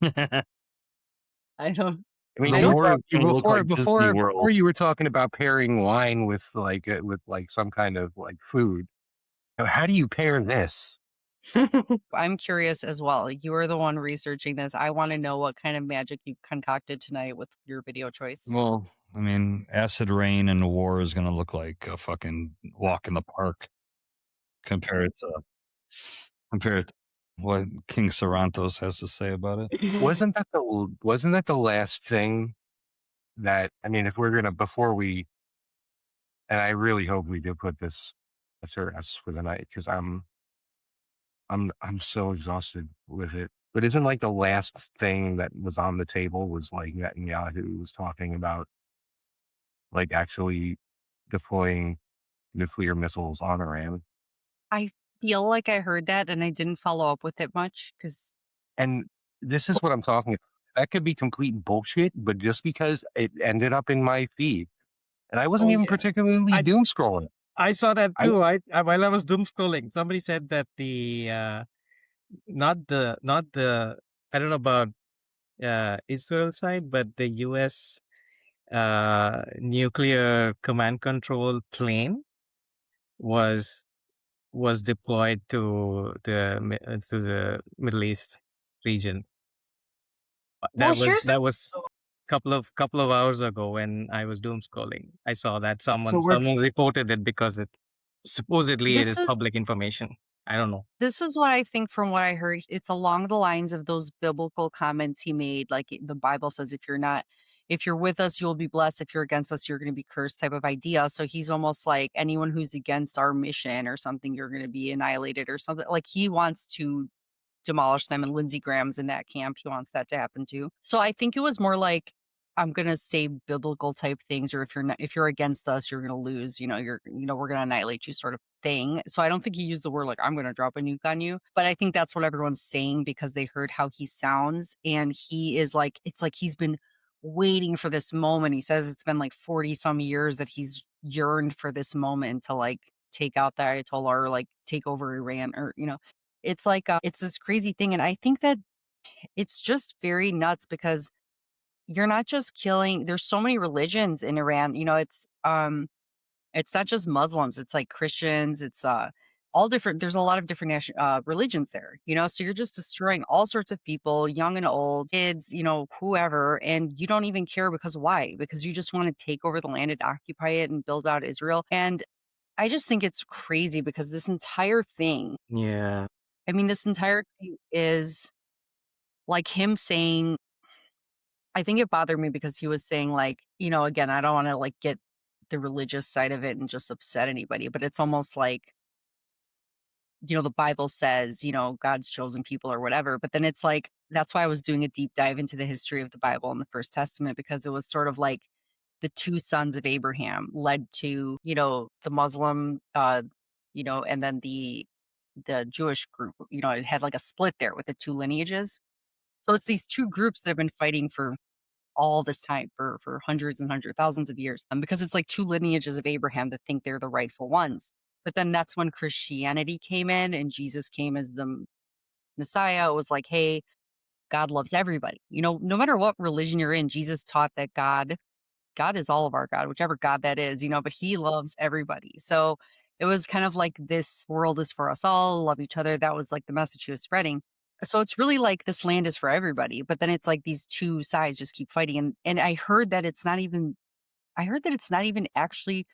I don't I mean, I The you were don't war is talking gonna look like Disney before World. you were talking about pairing wine with like some kind of like food. Now, how do you pair this? I'm curious as well. You are the one researching this. I want to know what kind of magic you've concocted tonight with your video choice. Well, I mean, acid rain and war is gonna look like a fucking walk in the park compared to compared to what King Sarantos has to say about it. Wasn't that the last thing that I mean, if we're gonna before we and I really hope we do put this to rest for the night because I'm so exhausted with it. But isn't like the last thing that was on the table was like Netanyahu was talking about like actually deploying nuclear missiles on Iran. I feel like I heard that and I didn't follow up with it much because And this is what I'm talking about. That could be complete bullshit, but just because it ended up in my feed, and I wasn't Oh even yeah, particularly I doom scrolling. I saw that I too. I while I was doom scrolling, somebody said that the not the I don't know about Israel side, but the U.S. Nuclear command control plane was deployed to the Middle East region. well, here's That was couple of hours ago when I was doom scrolling. I saw that so we're someone reported it because supposedly it this is is public information. I don't know. this is what I think from what I heard. It's along the lines of those biblical comments he made. Like the Bible says, if you're with us, you'll be blessed. If you're against us, you're going to be cursed type of idea. So he's almost like anyone who's against our mission or something, you're going to be annihilated or something. Like he wants to demolish them, and Lindsey Graham's in that camp. He wants that to happen too. So I think it was more like I'm gonna say biblical type things, or if you're against us, you're gonna lose. We're gonna annihilate you, sort of thing. So I don't think he used the word like I'm gonna drop a nuke on you, but I think that's what everyone's saying because they heard how he sounds, and he is like it's like he's been waiting for this moment. He says it's been like 40 some years that he's yearned for this moment to like take out the Ayatollah or like take over Iran or it's like, it's this crazy thing, and I think that it's just very nuts because you're not just killing there's so many religions in Iran, it's not just Muslims, it's like Christians, it's, all different there's a lot of different religions there, so you're just destroying all sorts of people, young and old, kids, whoever, and you don't even care because why? Because you just wanna take over the land and occupy it and build out Israel, and I just think it's crazy because this entire thing Yeah. I mean, this entire thing is like him saying I think it bothered me because he was saying like, again, I don't wanna like get the religious side of it and just upset anybody, but it's almost like, the Bible says, God's chosen people or whatever, but then it's like that's why I was doing a deep dive into the history of the Bible and the First Testament because it was sort of like the two sons of Abraham led to, the Muslim, and then the Jewish group, it had like a split there with the two lineages. So it's these two groups that have been fighting for all this time for hundreds and hundreds, thousands of years, because it's like two lineages of Abraham that think they're the rightful ones. But then that's when Christianity came in and Jesus came as the Messiah. It was like, hey, God loves everybody. No matter what religion you're in, Jesus taught that God is all of our God, whichever God that is, but he loves everybody. So it was kind of like this world is for us all, love each other. That was like the message he was spreading. So it's really like this land is for everybody. But then it's like these two sides just keep fighting. And I heard that it's not even actually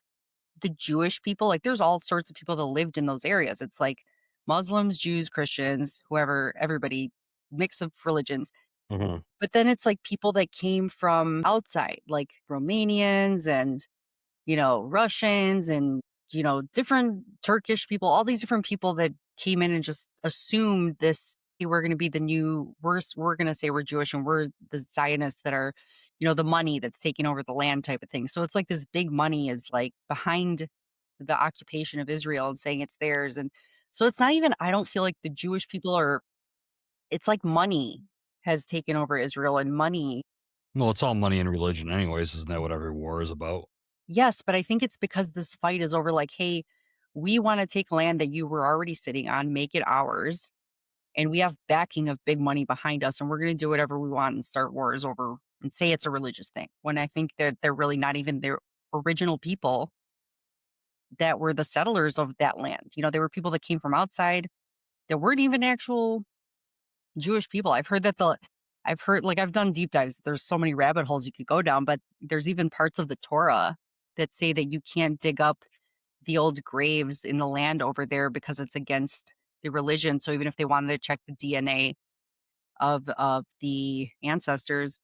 the Jewish people. Like there's all sorts of people that lived in those areas. It's like Muslims, Jews, Christians, whoever, everybody, mix of religions. Mhm. But then it's like people that came from outside, like Romanians and Russians and, different Turkish people, all these different people that came in and just assumed this, "Hey, we're going to be the new, we're going to say we're Jewish and we're the Zionists that are, the money that's taking over the land type of thing." So it's like this big money is like behind the occupation of Israel and saying it's theirs. And so it's not even, I don't feel like the Jewish people are, it's like money has taken over Israel and money. Well, it's all money and religion, anyways. Isn't that what every war is about? Yes, but I think it's because this fight is over like, "Hey, we wanna take land that you were already sitting on, make it ours, and we have backing of big money behind us, and we're gonna do whatever we want and start wars over and say it's a religious thing," when I think that they're really not even the original people that were the settlers of that land. They were people that came from outside that weren't even actual Jewish people. I've heard, like, I've done deep dives. There's so many rabbit holes you could go down, but there's even parts of the Torah that say that you can't dig up the old graves in the land over there because it's against the religion. So even if they wanted to check the DNA of the ancestors,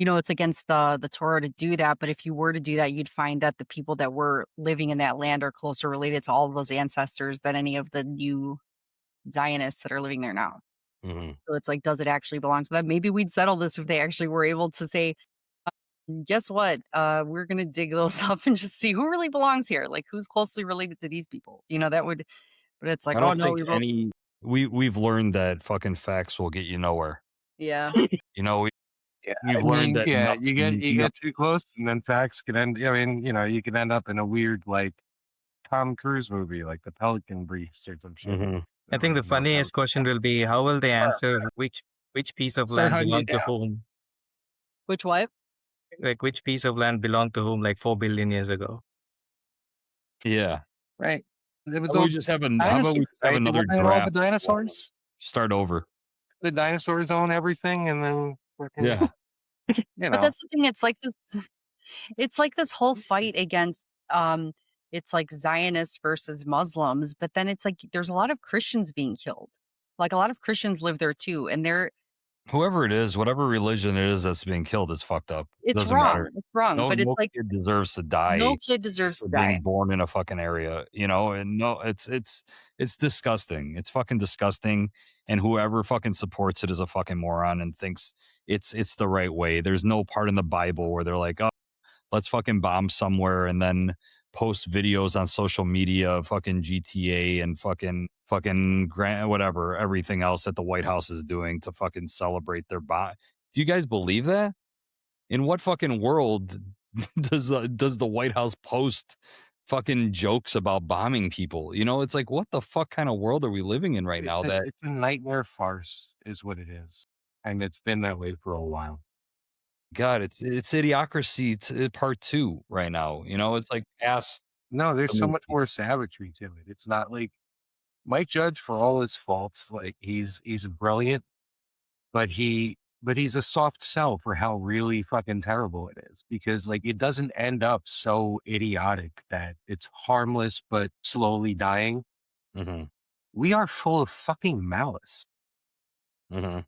it's against the Torah to do that. But if you were to do that, you'd find that the people that were living in that land are closer related to all of those ancestors than any of the new Zionists that are living there now. Mm-hmm. So it's like, does it actually belong to them? Maybe we'd settle this if they actually were able to say, guess what? We're gonna dig those up and just see who really belongs here. Like, who's closely related to these people? That would. But it's like, I oh don't no, think we wrote. any. We've learned that fucking facts will get you nowhere. Yeah, You know, Yeah, I we've learned mean, that yeah, nothing. you get too close, and then facts can end. I mean, you can end up in a weird like Tom Cruise movie, like the Pelican Briefs or some shit. Mm-hmm. I think the funniest question will be how will they answer which piece of Start land hunting you belonged to down. whom? which what? Like which piece of land belonged to whom like 4 billion years ago? Yeah. Right. It was How about all we just have dinosaurs, how about we just have right? They another wanted all the draft? dinosaurs. Start over. The dinosaurs own everything, and then fucking, Yeah. But that's the thing. It's like this. It's like this whole fight against. It's like Zionists versus Muslims, but then it's like there's a lot of Christians being killed. Like a lot of Christians live there too, and Whoever it is, whatever religion it is that's being killed is fucked up. it's Doesn't matter. wrong. It's wrong, No, but it's no like kid deserves to no die kid just deserves for to die. being born in a fucking area, and no, it's disgusting. It's fucking disgusting. And whoever fucking supports it is a fucking moron and thinks it's the right way. There's no part in the Bible where they're like, oh, let's fucking bomb somewhere and then post videos on social media of fucking GTA and fucking grant whatever everything else that the White House is doing to fucking celebrate their bomb. Do you guys believe that? In what fucking world does the White House post fucking jokes about bombing people? It's like, what the fuck kind of world are we living in right now? That it's a nightmare farce, is what it is, and it's been that way for a while. God, it's idiocracy part 2 right now. It's like past No, there's the so movie. much more savagery to it. It's not like Mike Judge, for all his faults, like he's brilliant, but he's a soft sell for how really fucking terrible it is, because like it doesn't end up so idiotic that it's harmless but slowly dying. Mm-hmm. We are full of fucking malice. Mm-hmm.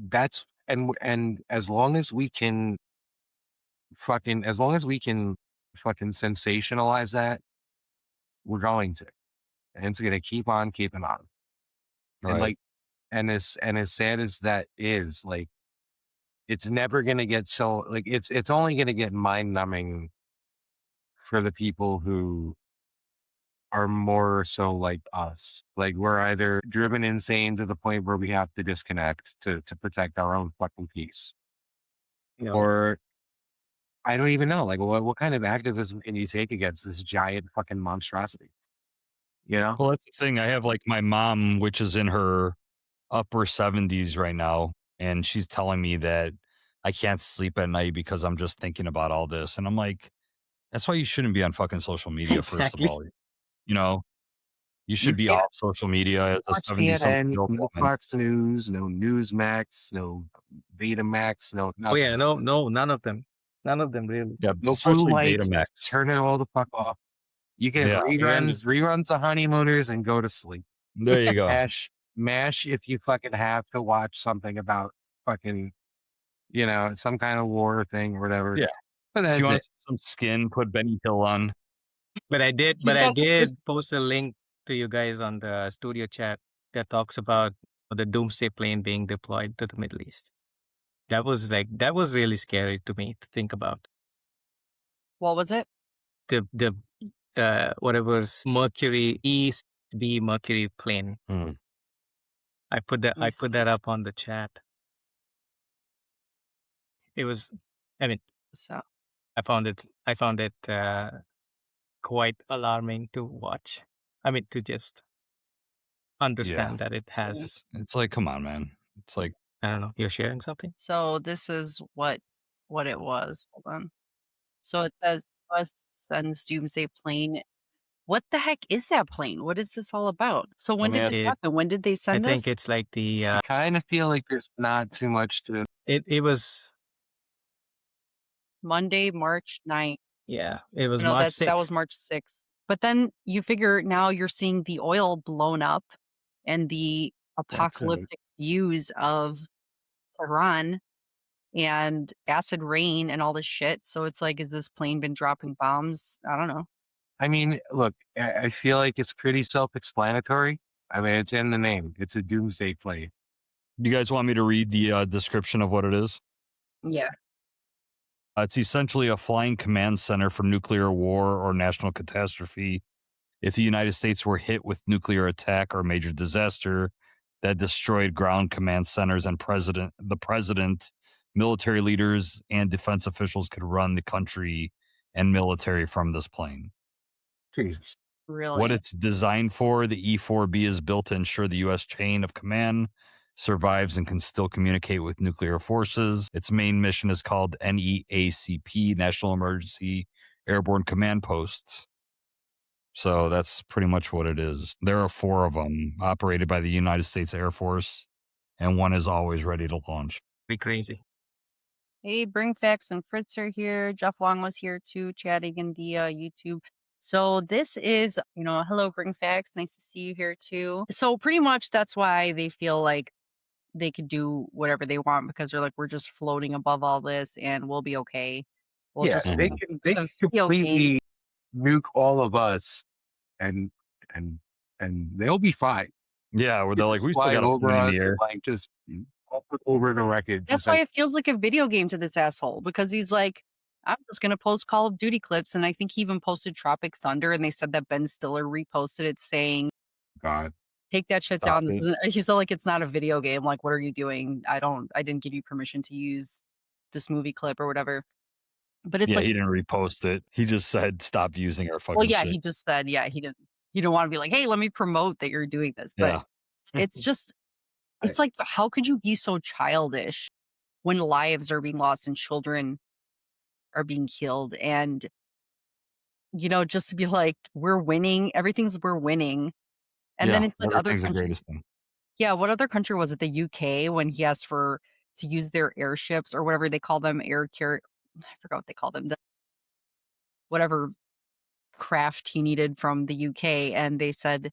That's and as long as we can fucking sensationalize that, we're going to. And it's gonna keep on keeping on. And Right. like and as sad as that is, like it's never gonna get so like it's only gonna get mind numbing for the people who are more so like us. Like we're either driven insane to the point where we have to disconnect to protect our own fucking peace. Yeah. Or I don't even know. Like what kind of activism can you take against this giant fucking monstrosity? You know? Well, that's the thing. I have like my mom, which is in her upper 70s right now, and she's telling me that I can't sleep at night because I'm just thinking about all this. And I'm like, that's why you shouldn't be on fucking social media, first of Exactly. all. You know, you You should be can't off social media as a watch 70 something CNN, year old no woman. Fox News, no Newsmax, no Betamax, no Oh yeah, nothing. no, none of them. None of them really. Yeah, No blue especially lights. Betamax. Just turn it all the fuck off. You get Yeah, reruns of Honeymooners and go to sleep. there you go. Mash if you fucking have to watch something about fucking, some kind of war thing or whatever. Yeah. But If you that's want it. to see some skin, put Benny Hill on. But I did, He's but I got did post a link to you guys on the studio chat that talks about the Doomsday plane being deployed to the Middle East. That was really scary to me to think about. what was it? The whatever's Mercury East B Mercury plane. Hmm. I put Let me that see. up on the chat. It was, I mean, So I found it quite alarming to watch. I mean, to just Yeah. understand that it has. It's like, come on, man. It's like, I don't know. You're sharing something? so this is what it was. Hold on. So it says US sends Doomsday plane. What the heck is that plane? What is this all about? So when me did this ask- happen? When did they I send think this? it's like the I kind of feel like there's not too much to. it was Monday, March 9th. it was No, March that was 6th. March 6th. But then you figure now you're seeing the oil blown up and the That's it. apocalyptic views of Tehran and acid rain and all this shit. So it's like, is this plane been dropping bombs? I don't know. I mean, look, I feel like it's pretty self-explanatory. I mean, it's in the name. It's a doomsday plane. Do you guys want me to read the description of what it is? Yeah. It's essentially a flying command center for nuclear war or national catastrophe. If the United States were hit with nuclear attack or major disaster that destroyed ground command centers and the president, military leaders, and defense officials could run the country and military from this plane. Jesus. Really? What it's designed for, the E-4B is built to ensure the U.S. chain of command survives and can still communicate with nuclear forces. Its main mission is called NEACP, National Emergency Airborne Command Posts. So that's pretty much what it is. There are 4 of them operated by the United States Air Force, and one is always ready to launch. Be crazy. Hey, Bring Facts and Fritz are here. Jeff Long was here too, chatting in the YouTube. So this is, hello, Bring Facts. Nice to see you here too. So pretty much that's why they feel like they could do whatever they want because they're like, we're just floating above all this and we'll be okay. We'll Yeah, just they Mhm. can the video game. completely nuke all of us, and and they'll be fine. Yeah, where They they're like, just we still fly got a over plane in us the and air. like just up over the wreckage. That's why it feels like a video game to this asshole because he's like, I'm just gonna post Call of Duty clips, and I think he even posted Tropic Thunder, and they said that Ben Stiller reposted it saying, God, "Take that shit stop down. This it. isn't." He said like it's not a video game. Like, what are you doing? I didn't give you permission to use this movie clip or whatever. But it's Yeah, like, he didn't repost it. He just said, stop using our well, fucking yeah, shit. he just said, yeah, he didn't want to be like, hey, let me promote that you're doing this. But Yeah. it's just, I- it's like, how could you be so childish when lives are being lost and children are being killed? And, just to be like, we're winning, we're winning. And then Yeah, it's like other everything's the countries. greatest thing. Yeah, what other country was it? The UK when he asked to use their airships or whatever they call them, air carrier. I forgot what they call them. Whatever craft he needed from the UK, and they said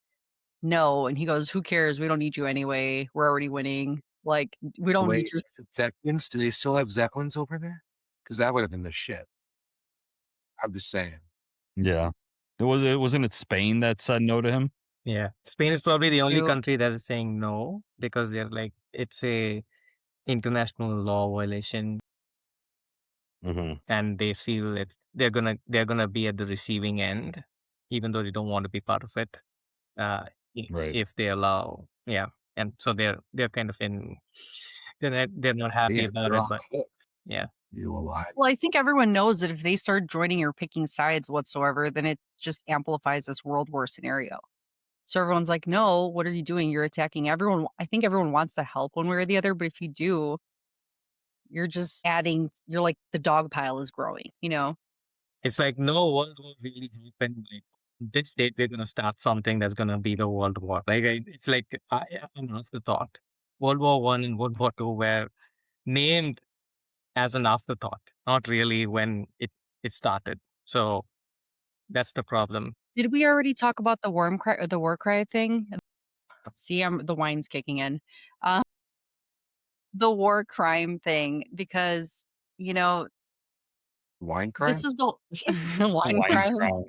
no. And he goes, "Who cares? We don't need you anyway. We're already winning. Like we don't need Wait, your." is it Zeppelins? Do they still have Zeppelins over there? Because that would have been the shit. I'm just saying. Yeah. Wasn't it Spain that said no to him? Yeah. Spain is probably the only You know, country that is saying no because they're like, it's a international law violation Mm-hmm. and they feel they're gonna be at the receiving end, even though they don't want to be part of it. Right. If they allow, yeah, and so they're kind of they're not happy yeah, about they're it, on but the hook. yeah, You alive? Well, I think everyone knows that if they start joining or picking sides whatsoever, then it just amplifies this World War scenario. So everyone's like, "No, what are you doing? You're attacking everyone." I think everyone wants to help one way or the other, but if you do, you're just adding. You're like the dog pile is growing. it's like no World War really happened. Like this date, we're gonna start something that's gonna be the World War. Like it's like an afterthought. World War One and World War Two were named as an afterthought, not really when it started. So that's the problem. Did we already talk about the worm cry or the war cry thing? See, the wine's kicking in. Uh, the war crime thing, because, you know, Wine This crime? is the wine Wine crime. crown.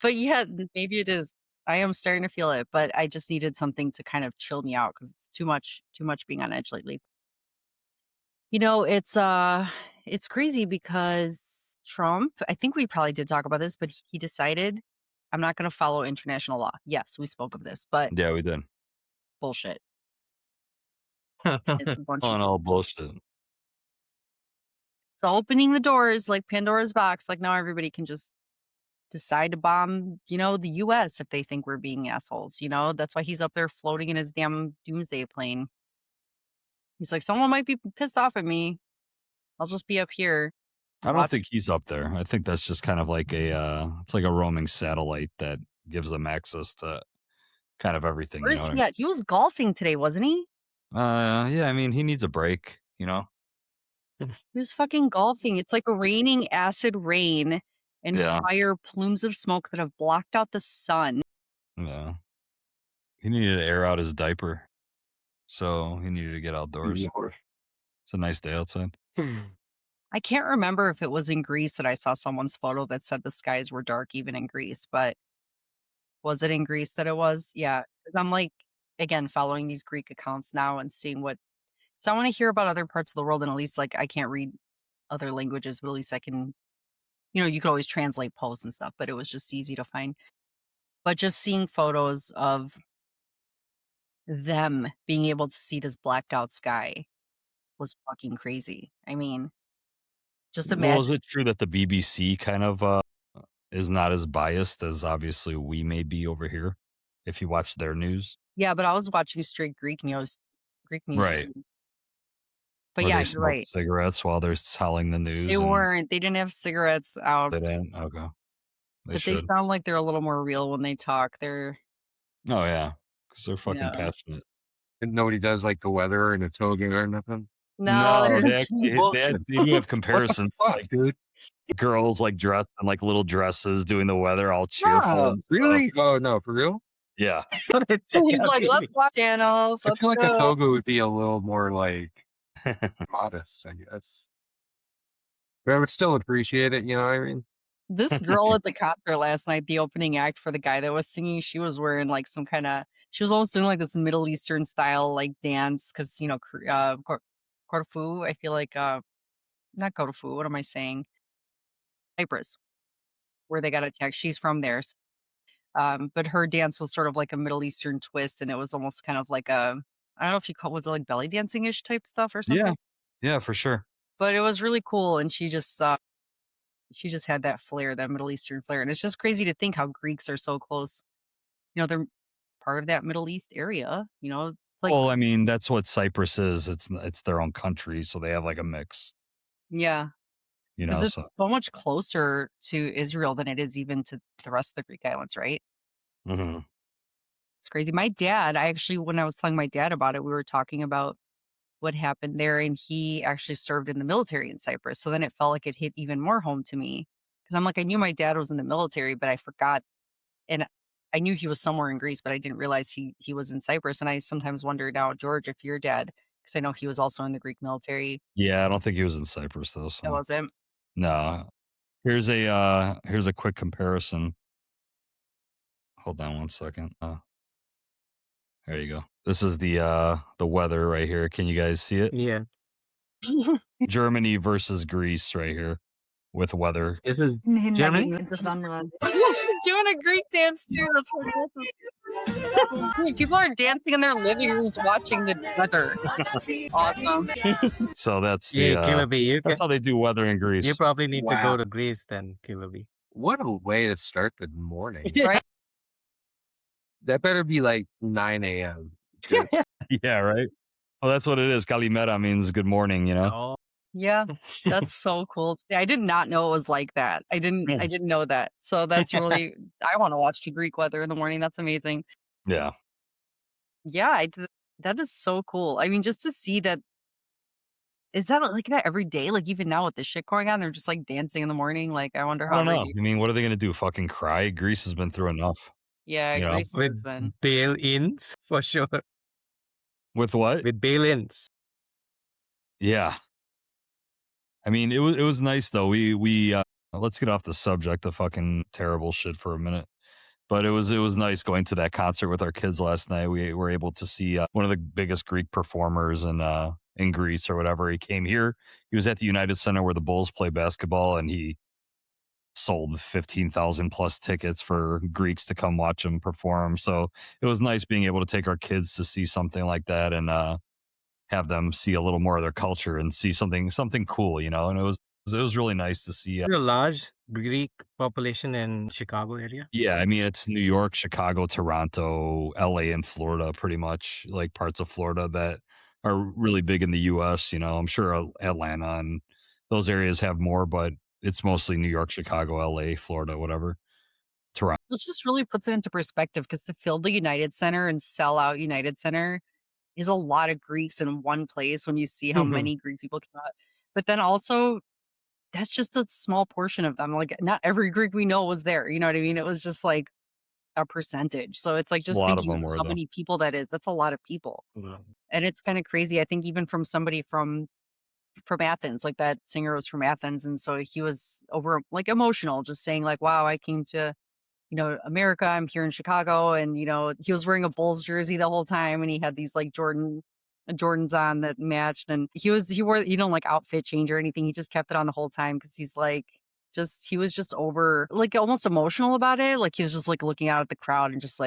But yeah, maybe it is. I am starting to feel it, but I just needed something to kind of chill me out because it's too much being on edge lately. You know, it's crazy because Trump, I think we probably did talk about this, but he decided I'm not going to follow international law. Yes, we spoke of this, but Yeah, we did. bullshit. It's a bunch of On all bullshit. so opening the doors like Pandora's box, like now everybody can just decide to bomb, the US if they think we're being assholes. That's why he's up there floating in his damn Doomsday plane. He's like, someone might be pissed off at me. I'll just be up here. I don't Watch. think he's up there. I think that's just kind of like it's like a roaming satellite that gives them access to kind of everything. Where You know is what he at? He was golfing today, wasn't he? Yeah, I mean, he needs a break, you know? He was fucking golfing. It's like raining acid rain and Yeah. fire plumes of smoke that have blocked out the sun. Yeah. He needed to air out his diaper. So he needed to get outdoors. It's a nice day outside. I can't remember if it was in Greece that I saw someone's photo that said the skies were dark even in Greece, but was it in Greece that it was? Yeah. 'Cause I'm like, again, following these Greek accounts now and seeing so I want to hear about other parts of the world and at least like I can't read other languages, but at least I can, you could always translate posts and stuff, but it was just easy to find. But just seeing photos of them being able to see this blacked out sky was fucking crazy. I mean, just Well, is imagine. it true that the BBC kind of is not as biased as obviously we may be over here if you watch their news? Yeah, but I was watching straight Greek news Right. too. But Where yeah, they you're smoke right. cigarettes while they're telling the news. They And weren't. They didn't have cigarettes out, they didn't? Okay. They but they should. sound like they're a little more real when they talk. They're, Oh, yeah. Because they're you fucking know, passionate. And nobody does like the weather and a toga or nothing. no, No, they're they do have comparisons. Fuck, Like dude. girls like dressed in like little dresses doing the weather all cheerful Wow, and stuff. really? Oh no, for real? Yeah. he's like, let's watch channels. I Let's feel like a go. toga would be a little more like modest, I guess. But I would still appreciate it, you know what I mean? This girl at the concert last night, the opening act for the guy that was singing, she was wearing like she was almost doing like this Middle Eastern style like dance because Corfu. I feel like not Corfu. What am I saying? Cyprus, where they got attacked. She's from there, but her dance was sort of like a Middle Eastern twist, and it was almost kind of like I don't know if you call was it like belly dancing ish type stuff or Yeah. something. Yeah, for sure. But it was really cool, and she just had that flair, that Middle Eastern flair, and it's just crazy to think how Greeks are so close. They're part of that Middle East area. It's like, Well, I mean, that's what Cyprus is. It's their own country, so they have like a mix, yeah, you because know. it's So so much closer to Israel than it is even to the rest of the Greek islands, right? Mhm. It's crazy. My dad, when I was telling my dad about it, we were talking about what happened there, and he actually served in the military in Cyprus. So then it felt like it hit even more home to me because I'm like, I knew my dad was in the military, but I forgot, and I knew he was somewhere in Greece, but I didn't realize he was in Cyprus. And I sometimes wonder now, George, if your dad, because I know he was also in the Greek military, Yeah, I don't think he was in Cyprus though. that So wasn't. no. Here's a quick comparison. Hold on one second. There you go. This is the weather right here. Can you guys see it? Yeah. Germany versus Greece right here with weather. This is Germany? Yeah, she's doing a Greek dance too. That's what people are dancing in their living rooms watching the weather. Awesome. So that's Yeah, Killer B. that's how they do weather in Greece. You probably need to Wow. go to Greece then, Killer B. What a way to start the morning. Right? That better be like 9 a.m. Yeah, right. Well, that's what it is. Kalimera means good morning, you know. Oh. Yeah, that's so cool. I did not know it was like that. I didn't know that. So that's really, I want to watch the Greek weather in the morning. That's amazing. Yeah. Yeah, that is so cool. I mean, just to see that, is that like that every day? Like even now with the shit going on, they're just like dancing in the morning. Like I wonder I how don't know. ridiculous. I mean, what are they going to do? Fucking cry? Greece has been through enough. Yeah, You know? Greece has With been. bail-ins, for sure. With what? With bail-ins. Yeah. I mean, it was nice though. We let's get off the subject of fucking terrible shit for a minute. But it was nice going to that concert with our kids last night. We were able to see one of the biggest Greek performers in Greece or whatever. He came here. He was at the United Center where the Bulls play basketball, and he sold 15,000 plus tickets for Greeks to come watch him perform. So it was nice being able to take our kids to see something like that and have them see a little more of their culture and see something cool, you know. And it was really nice to see. A large Greek population in Chicago area. Yeah, I mean it's New York, Chicago, Toronto, LA, and Florida, pretty much like parts of Florida that are really big in the US. You know, I'm sure Atlanta and those areas have more, but it's mostly New York, Chicago, LA, Florida, whatever. Toronto. It just really puts it into perspective because to fill the United Center and sell out United Center is a lot of Greeks in one place when you see how many Greek people came out. But then also, that's just a small portion of them. Like, not every Greek we know was there. You know what I mean? It was just like a percentage. So it's like A just lot of thinking them were how though. many people that is. That's a lot of people. Wow. And it's kind of crazy. I think even from somebody from Athens, like that singer was from Athens. And so he was over like emotional, just saying, like, wow, I came to America, I'm here in Chicago. And, he was wearing a Bulls jersey the whole time and he had these like Jordans on that matched. And he wore, like outfit change or anything. He just kept it on the whole time because he's like, he was just over, like almost emotional about it. Like he was just like looking out at the crowd and just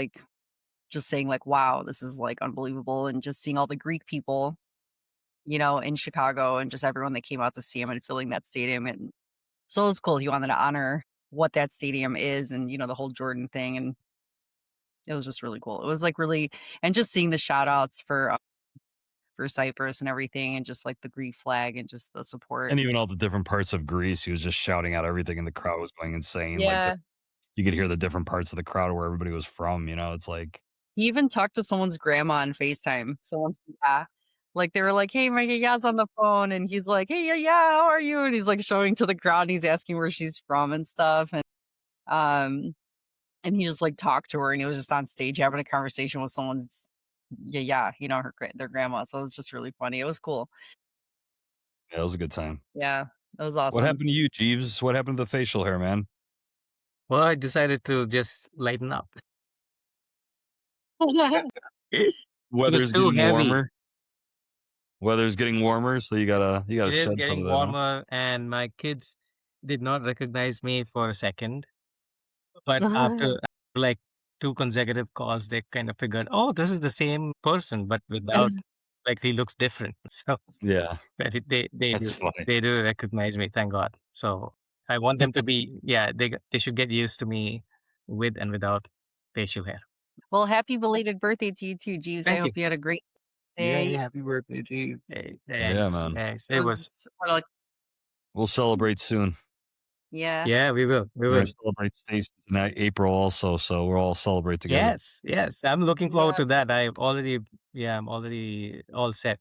saying like, wow, this is like unbelievable. And just seeing all the Greek people, in Chicago and just everyone that came out to see him and filling that stadium. And so it was cool. He wanted to honor what that stadium is and, the whole Jordan thing. And it was just really cool. It was like really, and just seeing the shout outs for Cyprus and everything and just like the Greek flag and just the support. And even all the different parts of Greece, he was just shouting out everything and the crowd was going insane. Like Yeah. you could hear the different parts of the crowd where everybody was from, you know, it's like He even talked to someone's grandma on FaceTime. Yeah. Like they were like, hey, my ya's on the phone. And he's like, hey, yeah, how are you? And he's like showing to the crowd and he's asking where she's from and stuff. Um, and he just like talked to her and he was just on stage having a conversation with someone's yeah, their grandma. So it was just really funny. It was cool. yeah, it was a good time. Yeah, that was What awesome. happened to you, Jeeves? What happened to the facial hair, man? Well, I decided to just lighten up. It was Weather's too getting heavy. warmer. Weather's getting warmer, so you gotta It is shed some getting of that, huh? warmer, and my kids did not recognize me for a second. But after like two consecutive calls, they kind of figured, oh, this is the same person, but without like he looks different. So Yeah, but they that's do funny. they do recognize me, thank God. So I want them to be they should get used to me with and without facial hair. Well, happy belated birthday to you too, Jeeves. I Thank you. hope you had a great Yeah, day. happy birthday, G. Hey, Yeah, thanks, man. thanks. It It was was what, like, We'll celebrate soon. yeah. yeah, we will. We We're will. gonna celebrate Stacy's in April also, so we'll all celebrate together. Yes, yes. I'm looking forward Yeah. to that. I'm already all set.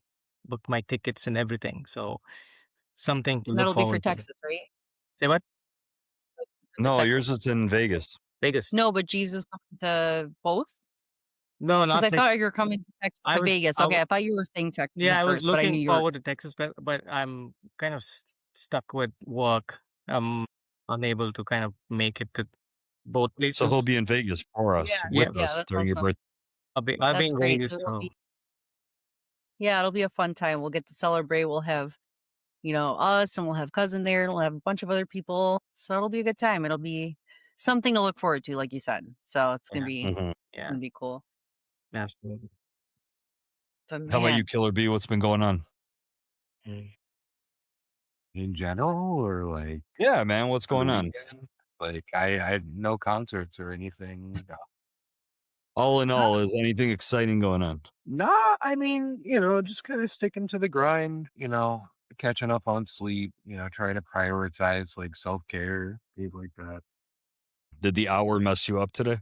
Booked my tickets and everything. So something to look That'll be for forward to. Texas, right? Say what? For the No, Texas. yours is in Vegas. Vegas. No, but Jeeves is coming to both? No, Because not I thought Texas. you were coming to I was Vegas. I Okay, w- I thought you were saying Texas yeah, at I was first, but I knew looking you were. forward to Texas, but I'm kind of stuck with work. I'm unable to kind of make it to both So he'll places. be in Vegas for us, Yeah, with Yeah, us that's during your awesome. birthday. I'll be That's in great. Vegas. So So it'll be a fun time. We'll get to celebrate. We'll have, us and we'll have cousin there and we'll have a bunch of other people. So it'll be a good time. It'll be something to look forward to, like you said. So it's gonna yeah, be Mhm. yeah, gonna be cool. absolutely. But How about man, you, Killer B? What's been going on? Mm. In general, or like Yeah, man, what's on the going on? weekend? Like I had no concerts or anything. All in all, is anything exciting going on? Nah, I mean, just kind of sticking to the grind, catching up on sleep, trying to prioritize like self-care, things like that. Did the hour mess you up today?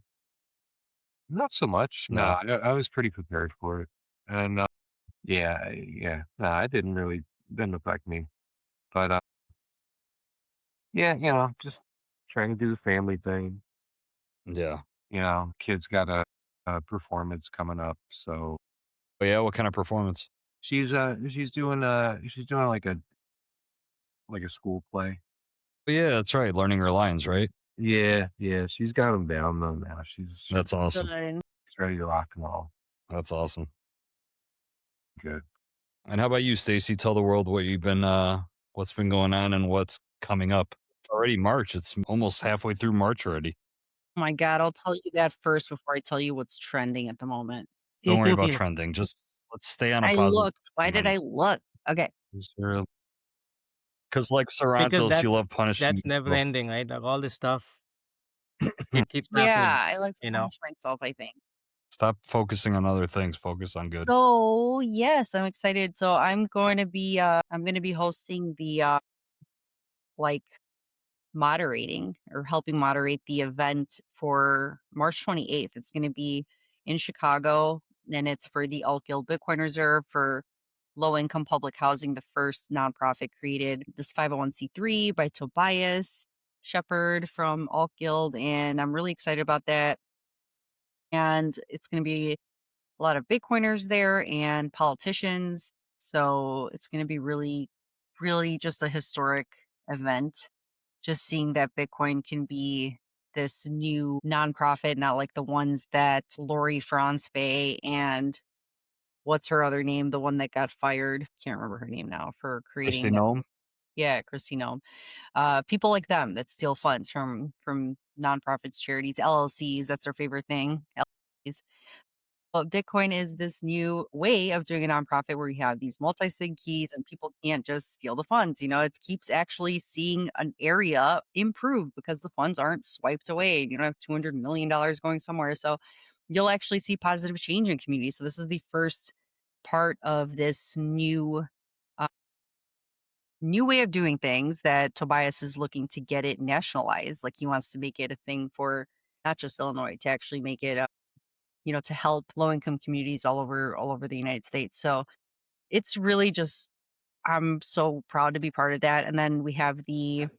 Not so much. No, No. I was pretty prepared for it. And yeah, yeah. No, it didn't affect me. But yeah, just trying to do the family thing. Yeah. Kids got a performance coming up, so Oh, yeah, what kind of performance? she's doing like like a school play. But yeah, that's right. Learning her lines, right? Yeah, yeah, she's got them down though now. She's That's awesome. Good. ready to rock and roll. That's awesome. Good. And how about you, Stacy? Tell the world what you've been, what's been going on and what's coming up. Already March. It's almost halfway through March already. Oh my God, I'll tell you that first before I tell you what's trending at the moment. Don't worry about trending. Just let's stay on a I positive looked. Why did minute. I look? Okay. Because like Because Sarantos, you love punishing that's never yourself. ending, right? Like all this stuff, it keeps Yeah, happening, I like to you know? punish myself, I think. Stop focusing on other things. Focus on good. So, yes, I'm excited. So, I'm going to be hosting the like moderating or helping moderate the event for March 28th. It's going to be in Chicago and it's for the Alt Guild Bitcoin Reserve for low income public housing, the first nonprofit created, this 501c3 by Tobias Shepard from Alt Guild. And I'm really excited about that. And it's going to be a lot of Bitcoiners there and politicians. So it's going to be really, really just a historic event. Just seeing that Bitcoin can be this new nonprofit, not like the ones that Lori Franzfey and what's her other name? The one that got fired. Can't remember her name now for Christy creating that. Nome? Yeah, Christine Nome. People like them that steal funds from nonprofits, charities, LLCs. That's their favorite thing. LLCs. But Bitcoin is this new way of doing a nonprofit where you have these multi-sig keys and people can't just steal the funds. It keeps actually seeing an area improve because the funds aren't swiped away. You don't have $200 million going somewhere. So you'll actually see positive change in community. So this is the first part of this uh, new way of doing things that Tobias is looking to get it nationalized. Like he wants to make it a thing for not just Illinois, to actually make it to help low income communities all over the United States. So it's really just I'm so proud to be part of that. And then we have me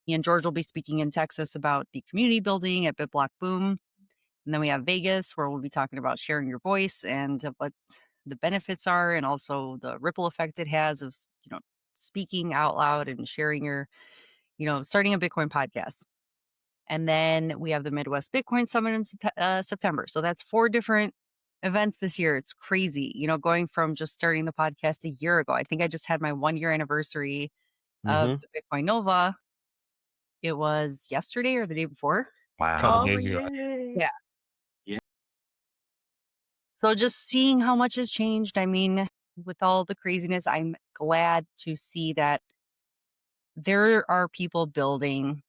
and George will be speaking in Texas about the community building at BitBlock Boom. And then we have Vegas where we'll be talking about sharing your voice and what the benefits are and also the ripple effect it has of speaking out loud and sharing your starting a Bitcoin podcast. And then we have the Midwest Bitcoin Summit in September. So that's 4 different events this year. It's crazy, going from just starting the podcast a year ago. I think I just had my 1-year anniversary of Mm-hmm. the Bitcoin Nova. It was yesterday or the day before. Couple Wow. Oh, days ago. yay. Yeah. Yeah. So just seeing how much has changed. I mean, with all the craziness, I'm glad to see that there are people building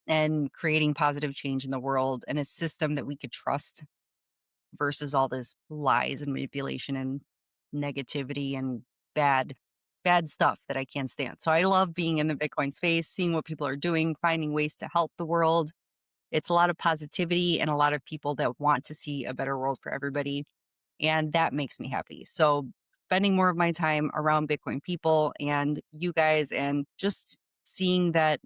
and creating positive change in the world and a system that we could trust versus all this lies and manipulation and negativity and bad stuff that I can't stand. So I love being in the Bitcoin space, seeing what people are doing, finding ways to help the world. It's a lot of positivity and a lot of people that want to see a better world for everybody, and that makes me happy. So spending more of my time around Bitcoin people and you guys and just seeing that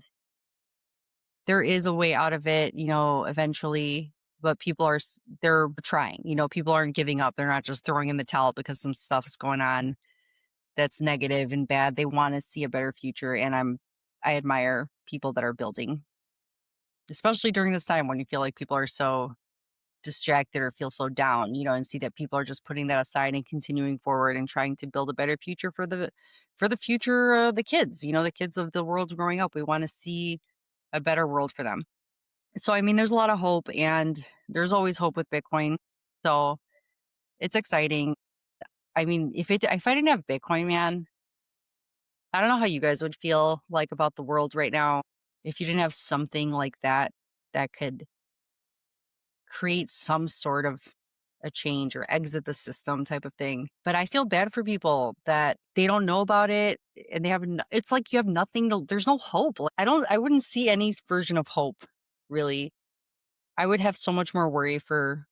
there is a way out of it, eventually, but people they're trying, people aren't giving up. They're not just throwing in the towel because some stuff is going on that's negative and bad. They want to see a better future. And I admire people that are building, especially during this time when you feel like people are so distracted or feel so down, and see that people are just putting that aside and continuing forward and trying to build a better future for the future, the kids, the kids of the world growing up. We want to see a better world for them. So, I mean, there's a lot of hope and there's always hope with Bitcoin. So it's exciting. I mean, if I didn't have Bitcoin, man, I don't know how you guys would feel like about the world right now if you didn't have something like that could create some sort of a change or exit the system type of thing. But I feel bad for people that they don't know about it and it's like you have nothing there's no hope. Like, I wouldn't see any version of hope really. I would have so much more worry for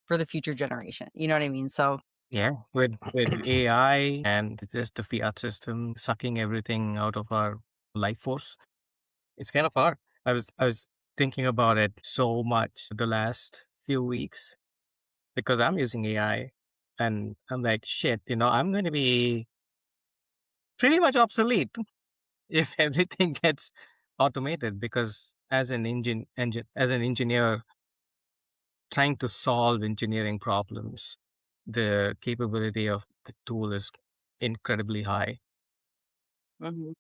the future generation. You know what I mean? So Yeah, with AI and just the fiat system sucking everything out of our life force, it's kind of hard. I was thinking about it so much the last few weeks because I'm using AI and I'm like, shit, I'm going to be pretty much obsolete if everything gets automated. Because as as an engineer trying to solve engineering problems, the capability of the tool is incredibly high, Mhm.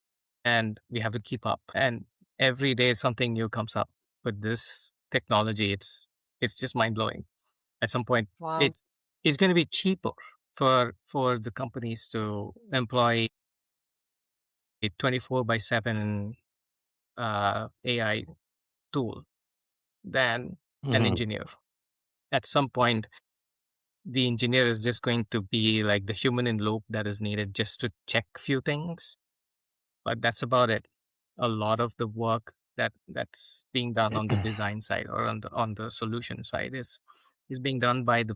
and we have to keep up. And every day something new comes up with this technology. It's just mind blowing. At some point, Wow. it's going to be cheaper for the companies to employ a 24/7 AI tool than an Mhm. engineer. At some point, the engineer is just going to be like the human in loop that is needed just to check few things, but that's about it. A lot of the work that's being done on the design side or on the solution side is being done by the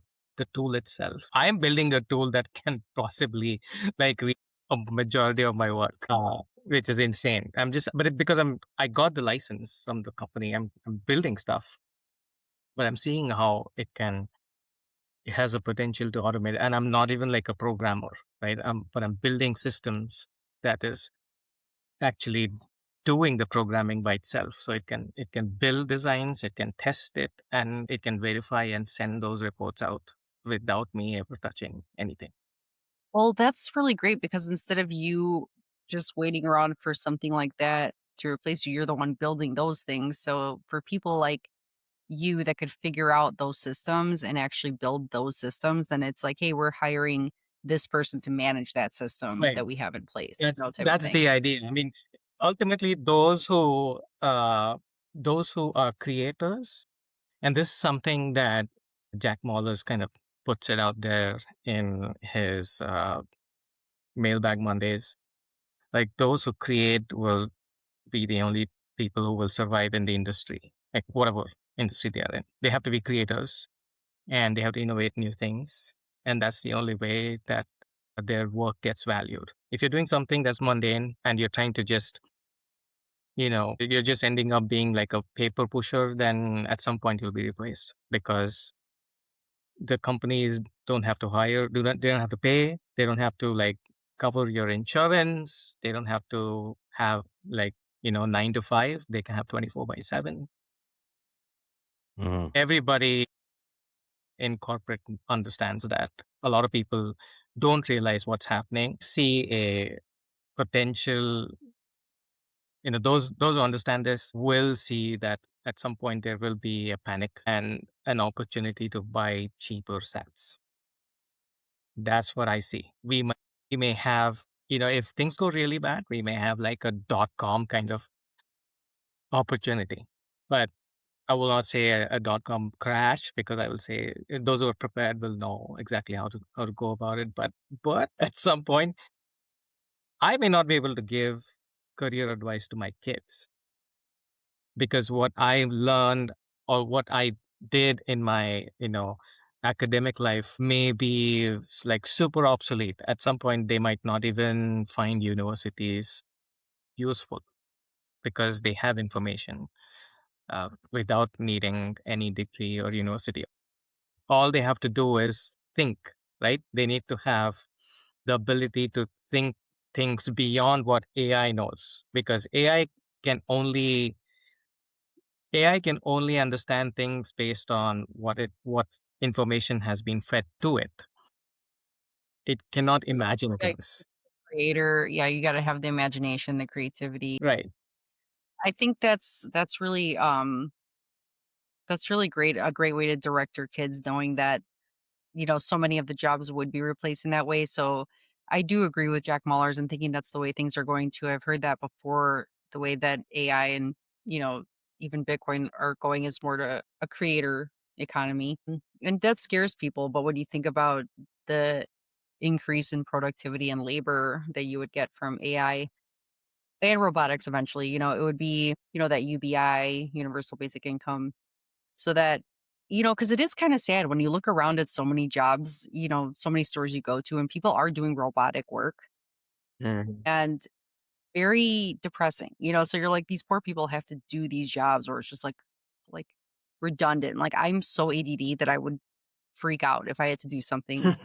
tool itself. I am building a tool that can possibly like read a majority of my work, which is insane. I'm just, because I got the license from the company. I'm building stuff, but I'm seeing how it has a potential to automate. And I'm not even like a programmer, right? But I'm building systems that is actually doing the programming by itself. So it can build designs, it can test it, and it can verify and send those reports out without me ever touching anything. Well, that's really great because instead of you just waiting around for something like that to replace you, you're the one building those things. So for people like you that could figure out those systems and actually build those systems, then it's like, hey, we're hiring this person to manage that system Right. that we have in place, That's type of that's thing. the idea. I mean, ultimately, those who are creators, and this is something that Jack Mallers kind of puts it out there in his Mailbag Mondays. Like those who create will be the only people who will survive in the industry, like whatever industry they are in. They have to be creators and they have to innovate new things. And that's the only way that their work gets valued. If you're doing something that's mundane and you're trying to just, you're just ending up being like a paper pusher, then at some point you'll be replaced because the companies don't have to hire, they don't have to pay, they don't have to like cover your insurance, they don't have to have like 9 to 5, they can have 24/7. Mhm. Everybody in corporate understands that. A lot of people don't realize what's happening, see a potential, those who understand this will see that at some point there will be a panic and an opportunity to buy cheaper sets. That's what I see. We may have, if things go really bad, we may have like a .com kind of opportunity. But I will not say a .com crash because I will say those who are prepared will know exactly how to go about it. But at some point, I may not be able to give career advice to my kids because what I learned or what I did in my academic life may be like super obsolete. At some point, they might not even find universities useful because they have information without needing any degree or university. All they have to do is think, right? They need to have the ability to think things beyond what AI knows because AI can only understand things based on what information has been fed to it. It cannot imagine Yeah, things. creator, yeah, you got to have the imagination, the creativity. Right. I think that's really great. A great way to direct your kids, knowing that so many of the jobs would be replaced in that way. So I do agree with Jack Mallers and thinking that's the way things are going to. I've heard that before. The way that AI and you know even Bitcoin are going is more to a creator economy, and that scares people. But when you think about the increase in productivity and labor that you would get from AI and robotics eventually, it would be that UBI, universal basic income, so that because it is kind of sad when you look around at so many jobs, so many stores you go to and people are doing robotic work Mhm. and very depressing, so you're like these poor people have to do these jobs or it's just like redundant. Like I'm so ADD that I would freak out if I had to do something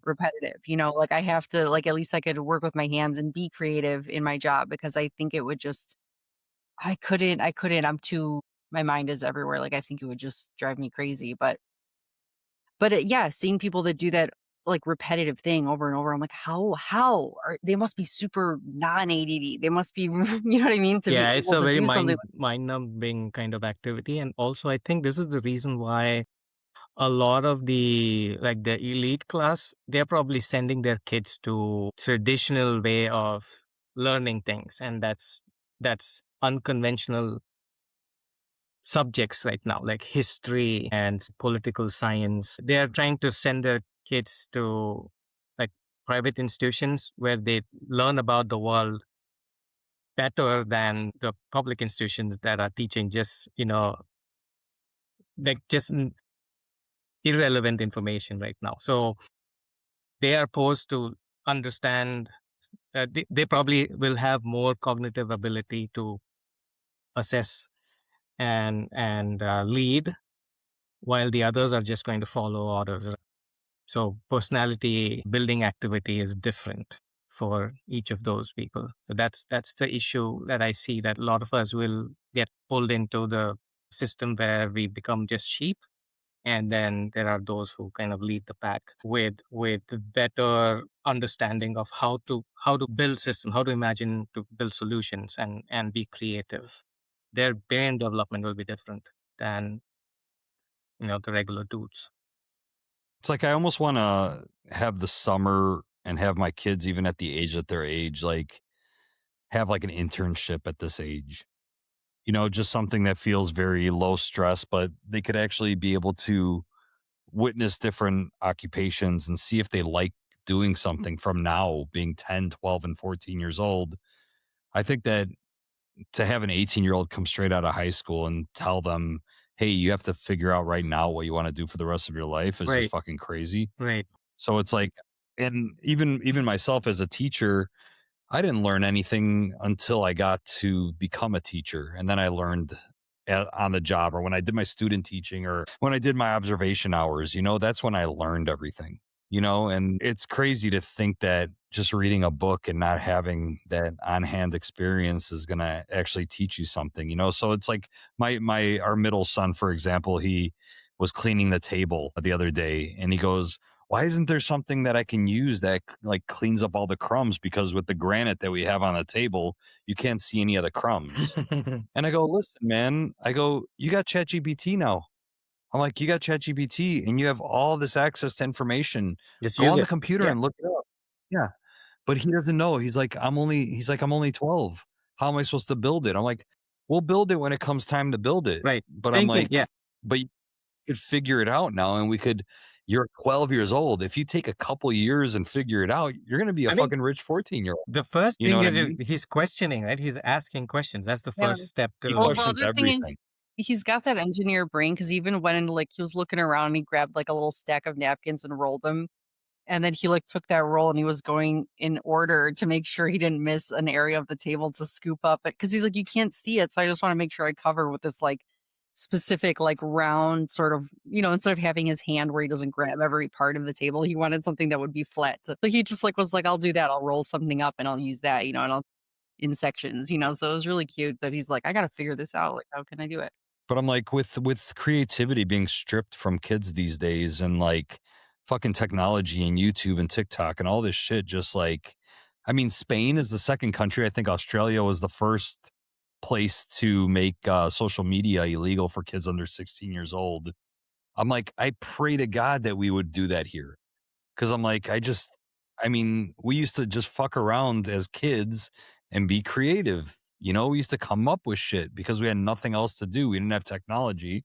repetitive, like I have to, like, at least I could work with my hands and be creative in my job because I think it would just, I couldn't, I'm too, my mind is everywhere. Like, I think it would just drive me crazy. Yeah, seeing people that do that, like, repetitive thing over and over, I'm like, how are they, must be super non ADD. They must be, you know what I mean? To be Yeah, it's able a to very do something mind-numbing kind of activity, and also I think this is the reason why a lot of the elite class, they're probably sending their kids to traditional way of learning things, and that's unconventional subjects right now, like history and political science. They are trying to send their kids to like private institutions where they learn about the world better than the public institutions that are teaching just, like just irrelevant information right now. So they are posed to understand, they probably will have more cognitive ability to assess and lead, while the others are just going to follow orders. So personality building activity is different for each of those people. So that's the issue that I see, that a lot of us will get pulled into the system where we become just sheep, and then there are those who kind of lead the pack with better understanding of how to build system, how to imagine to build solutions and be creative. Their brain development will be different than the regular dudes. It's like I almost want to have the summer and have my kids, even at the age that they're age, like have like an internship at this age. Just something that feels very low stress, but they could actually be able to witness different occupations and see if they like doing something from now being 10, 12, and 14 years old. I think that to have an 18-year-old come straight out of high school and tell them, hey, you have to figure out right now what you want to do for the rest of your life is just Right, fucking crazy. right. So it's like, and even myself as a teacher, I didn't learn anything until I got to become a teacher. And then I learned on the job, or when I did my student teaching, or when I did my observation hours, that's when I learned everything, and it's crazy to think that just reading a book and not having that on hand experience is going to actually teach you something, So it's like our middle son, for example, he was cleaning the table the other day and he goes, why isn't there something that I can use that like cleans up all the crumbs? Because with the granite that we have on the table, you can't see any of the crumbs. And I go, listen, man, I go, you got ChatGPT now. I'm like, you got ChatGPT and you have all this access to information. Just Go use on the it. computer Yeah, and look it up. Yeah. But he doesn't know. I'm only 12. How am I supposed to build it? I'm like, we'll build it when it comes time to build it. right. But I'm Same thing. Yeah. like, but you could figure it out now and you're 12 years old. If you take a couple years and figure it out, you're going to be a I mean, fucking rich 14-year-old. the first You know thing what I is mean? he's questioning, right? He's asking questions. That's the yeah. first step He to Well, the questions other thing is everything. he's got that engineer brain because even when, like, he was looking around, he grabbed, like, a little stack of napkins and rolled them, and then he, like, took that roll and he was going in order to make sure he didn't miss an area of the table to scoop up it because he's like, "You can't see it, so I just wanna make sure I cover with this, like, specific, like, round sort of," instead of having his hand where he doesn't grab every part of the table, he wanted something that would be flat. So he just, like, was like, "I'll do that. I'll roll something up and I'll use that," and I'll in sections, so it was really cute that he's like, "I gotta figure this out, like, how can I do it?" But I'm like, with creativity being stripped from kids these days and like fucking technology and YouTube and TikTok and all this shit, just like, I mean, Spain is the second country. I think Australia was the first place to make social media illegal for kids under 16 years old. I'm like, I pray to God that we would do that here. Cause I'm like, I mean, we used to just fuck around as kids and be creative. We used to come up with shit because we had nothing else to do. We didn't have technology.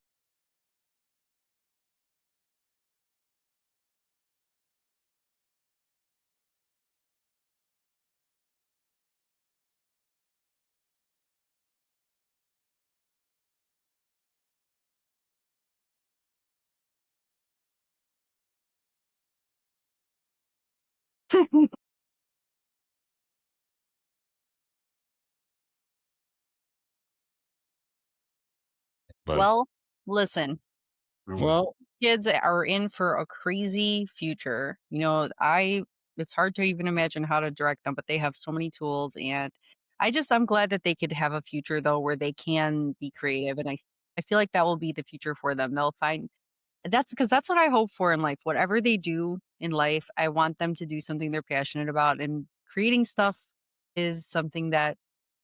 But Well, listen, well, kids are in for a crazy future. It's hard to even imagine how to direct them, but they have so many tools, and I'm glad that they could have a future though where they can be creative, and I feel like that will be the future for them. They'll find that's what I hope for in life. Whatever they do in life, I want them to do something they're passionate about, and creating stuff is something that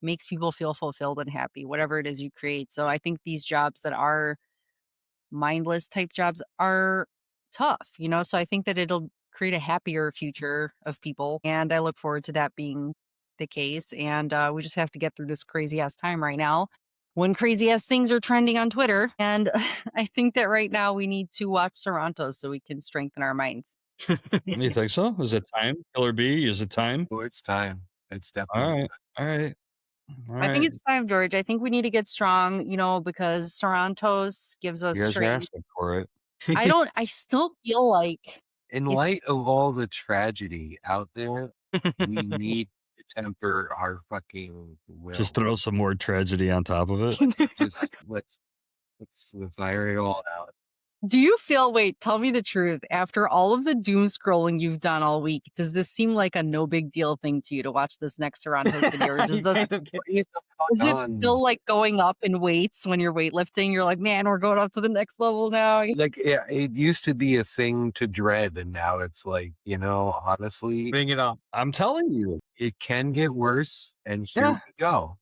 makes people feel fulfilled and happy, whatever it is you create. So I think these jobs that are mindless type jobs are tough. So I think that it'll create a happier future of people. And I look forward to that being the case. And we just have to get through this crazy ass time right now when crazy ass things are trending on Twitter. And I think that right now we need to watch Toronto so we can strengthen our minds. You think so? Is it time? Killer B, is it time? Oh, it's time. It's All definitely right. All right. All I think right. it's time, George. I think we need to get strong, because Toronto's gives us You guys are strength. asking for it. I still feel like in it's light of all the tragedy out there, we need to temper our fucking will. Just throw some more tragedy on top of it. let's fire it all out. Do you feel, wait, tell me the truth. After all of the doom scrolling you've done all week, does this seem like a no big deal thing to you to watch this next Toronto's video? Or You does kind of get- is it still like going up in weights when you're weightlifting? You're like, man, we're going up to the next level now. Like, yeah, it used to be a thing to dread, and now it's like, honestly, Bring it on. I'm telling you. it can get worse, and here Yeah. we go.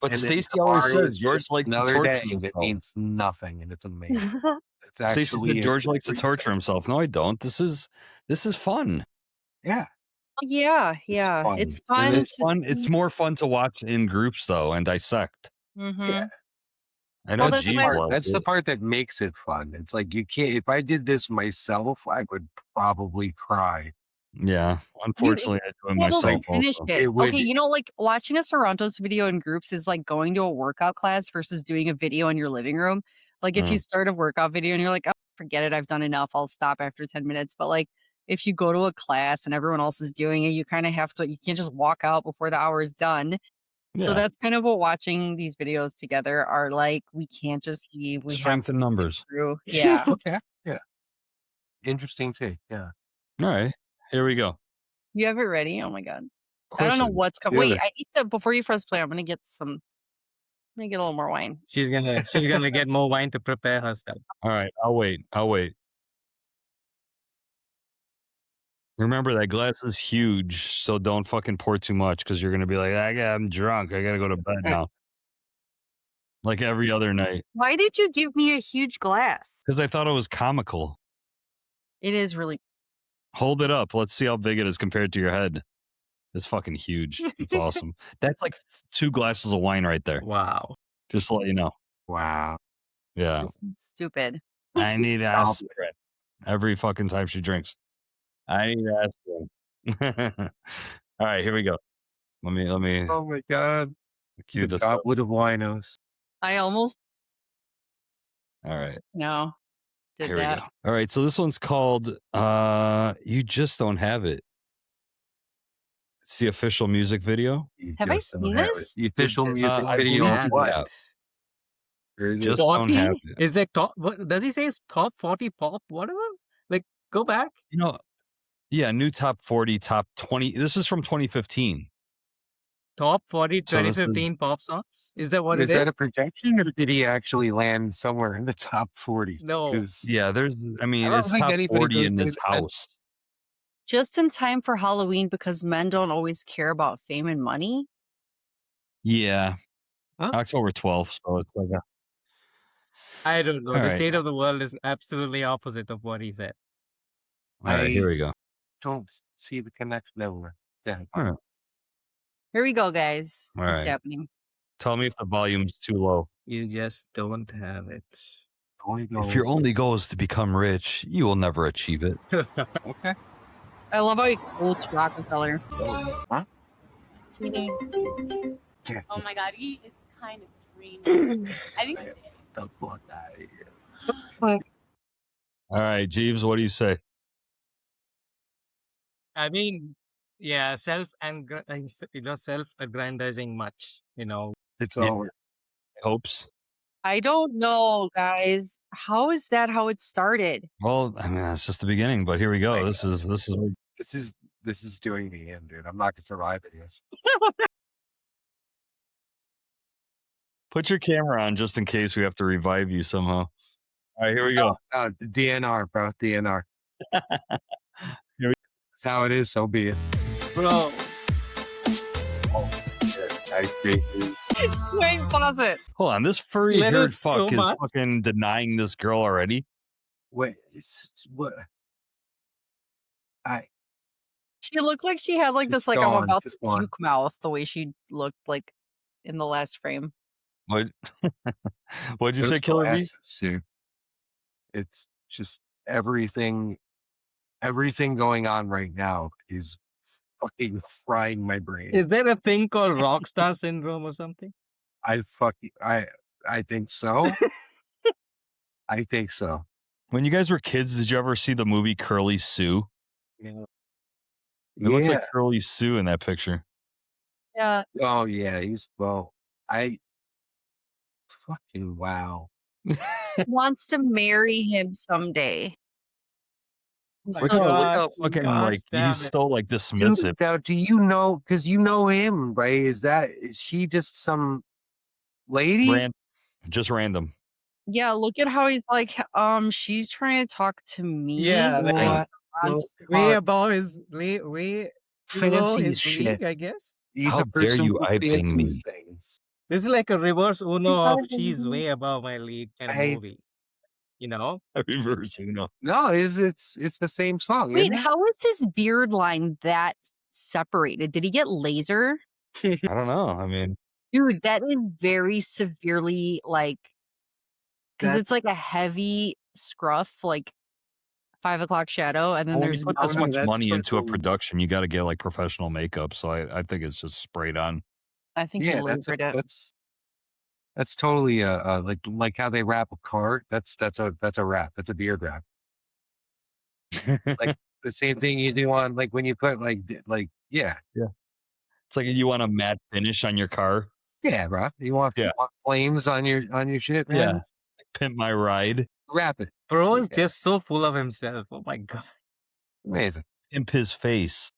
But And then Stacey always tomorrow says is George just likes to another torture day that himself. means nothing, and it's amazing. It's Stacey actually said George likes to torture himself. No, I don't. This is fun. Yeah, Yeah, yeah. fun. It's And fun. It's fun. It's more fun to watch in groups though and dissect. Mm-hmm. Yeah. I know Well, that's Jeeves why- loves That's it. the part that makes it fun. It's like you can't. If I did this myself, I would probably cry. Yeah. Unfortunately, I do it Be able to myself finish also. it. It would- Okay, like watching a Toronto's video in groups is like going to a workout class versus doing a video in your living room. Like if you start a workout video and you're like, oh, forget it, I've done enough, I'll stop after 10 minutes. But like if you go to a class and everyone else is doing it, you kind of have to, you can't just walk out before the hour is done. So Yeah. that's kind of what watching these videos together are like. We can't just leave. We Strength in numbers. have to through. Yeah. Okay. Yeah. Interesting take. Yeah. All right. Here we go. You have it ready? Oh my God. Of I don't know course what's coming. Do Wait, this. I need to, before you press play, I'm going to get a little more wine. She's gonna get more wine to prepare herself. All right. I'll wait. Remember that glass is huge, so don't fucking pour too much because you're gonna be like, I'm drunk. I gotta go to bed now. Like every other night. Why did you give me a huge glass? Because I thought it was comical. It is really. Hold it up. Let's see how big it is compared to your head. It's fucking huge. It's awesome. That's like 2 glasses of wine right there. Wow. Just to let you know. Wow. Yeah. This is stupid. I need aspirin every fucking time she drinks. I need aspirin. All right, here we go. Let me Oh my God. cue The this up. goblet of winos. I almost All right, did here that. we go. All right, so this one's called "You Just Don't Have It." It's the official music video. You Have I just don't seen have this? it. The official music I video believe of you what? have. Or is it- Just don't 40? have it. Is it top? What does he say? Is top 40 pop? Whatever. Like, go back. Yeah, new top 40, top 20. This is from 2015. Top 40 So this is- 2015 pop songs. Is that what is it that is? a projection, or did he actually land somewhere in the top 40? No. 'Cause Yeah, I mean, I don't it's think top anybody 40 goes in to his the house. Just in time for Halloween because men don't always care about fame and money. Yeah. Huh? October 12th, so it's like I don't know. All The right. state of the world is absolutely opposite of what he said. all right, here we go. don't see the connection everywhere. Yeah. All right. Here we go, guys. All What's right. happening? Tell me if the volume's too low. You just don't have it. If your only goal is to become rich, you will never achieve it. Okay. I love how he quotes Rockefeller. Huh? Oh my God, he is kind of dreamy. I think The fuck out of here. All right, Jeeves, what do you say? I mean, yeah, self-aggrandizing much, It's Yeah. over. Hopes? I don't know, guys. How is that how it started? Well, I mean, that's just the beginning, but here we go. Like, This is this is doing me in, dude. I'm not gonna survive this. put your camera on just in case we have to revive you somehow. All right, here we go. DNR, bro. DNR. Here we- That's how it is. So be it. Bro, I think it's- Wait, pause it. Hold on, this Let furry-haired us so fuck is much. fucking denying this girl already. Wait, what? She looked like she had like Just this, like go I'm on, about to just go on. puke mouth, the way she looked like in the last frame. What? What'd you say, Those Killer B? glasses, dude. It's just everything going on right now is fucking frying my brain. Is there a thing called rockstar syndrome or something? I think so. I think so. When you guys were kids, did you ever see the movie Curly Sue? Yeah. It looks like Curly Sue in that picture. Yeah. Oh yeah, I fucking wow. Wants to marry him someday. Look So how fucking gosh like damn he's it. so like dismissive. Dude, now, do you know? Because you know him, right? Is she just some lady? Just random. yeah, look at how he's like, she's trying to talk to me. Yeah, like, What? way above his way below Fancy his shit. league, I guess. He's How a dare person you who eye-bang fancies me. things. This is like a reverse Uno of she's way above my league kind of I- movie. You know? Reverse Uno. No, it's the same song. Wait, isn't it? how is his beard line that separated? Did he get laser? I don't know. I mean, Dude, that is very severely like, because That- it's like a heavy scruff, like 5 o'clock shadow, and then when you there's put this no, much that's money into a fucking- production, you got to get like professional makeup. So I think it's just sprayed on. I think he yeah, that's lasered it. that's totally like how they wrap a car. That's a wrap. That's a beard wrap. Like the same thing you do on like when you put yeah. It's like you want a matte finish on your car. Yeah, bro. You want flames on your shit, man? Yeah. Pimp my ride. Wrap it. Bro is Yeah. just so full of himself. Oh my god. Amazing. Pimp his face.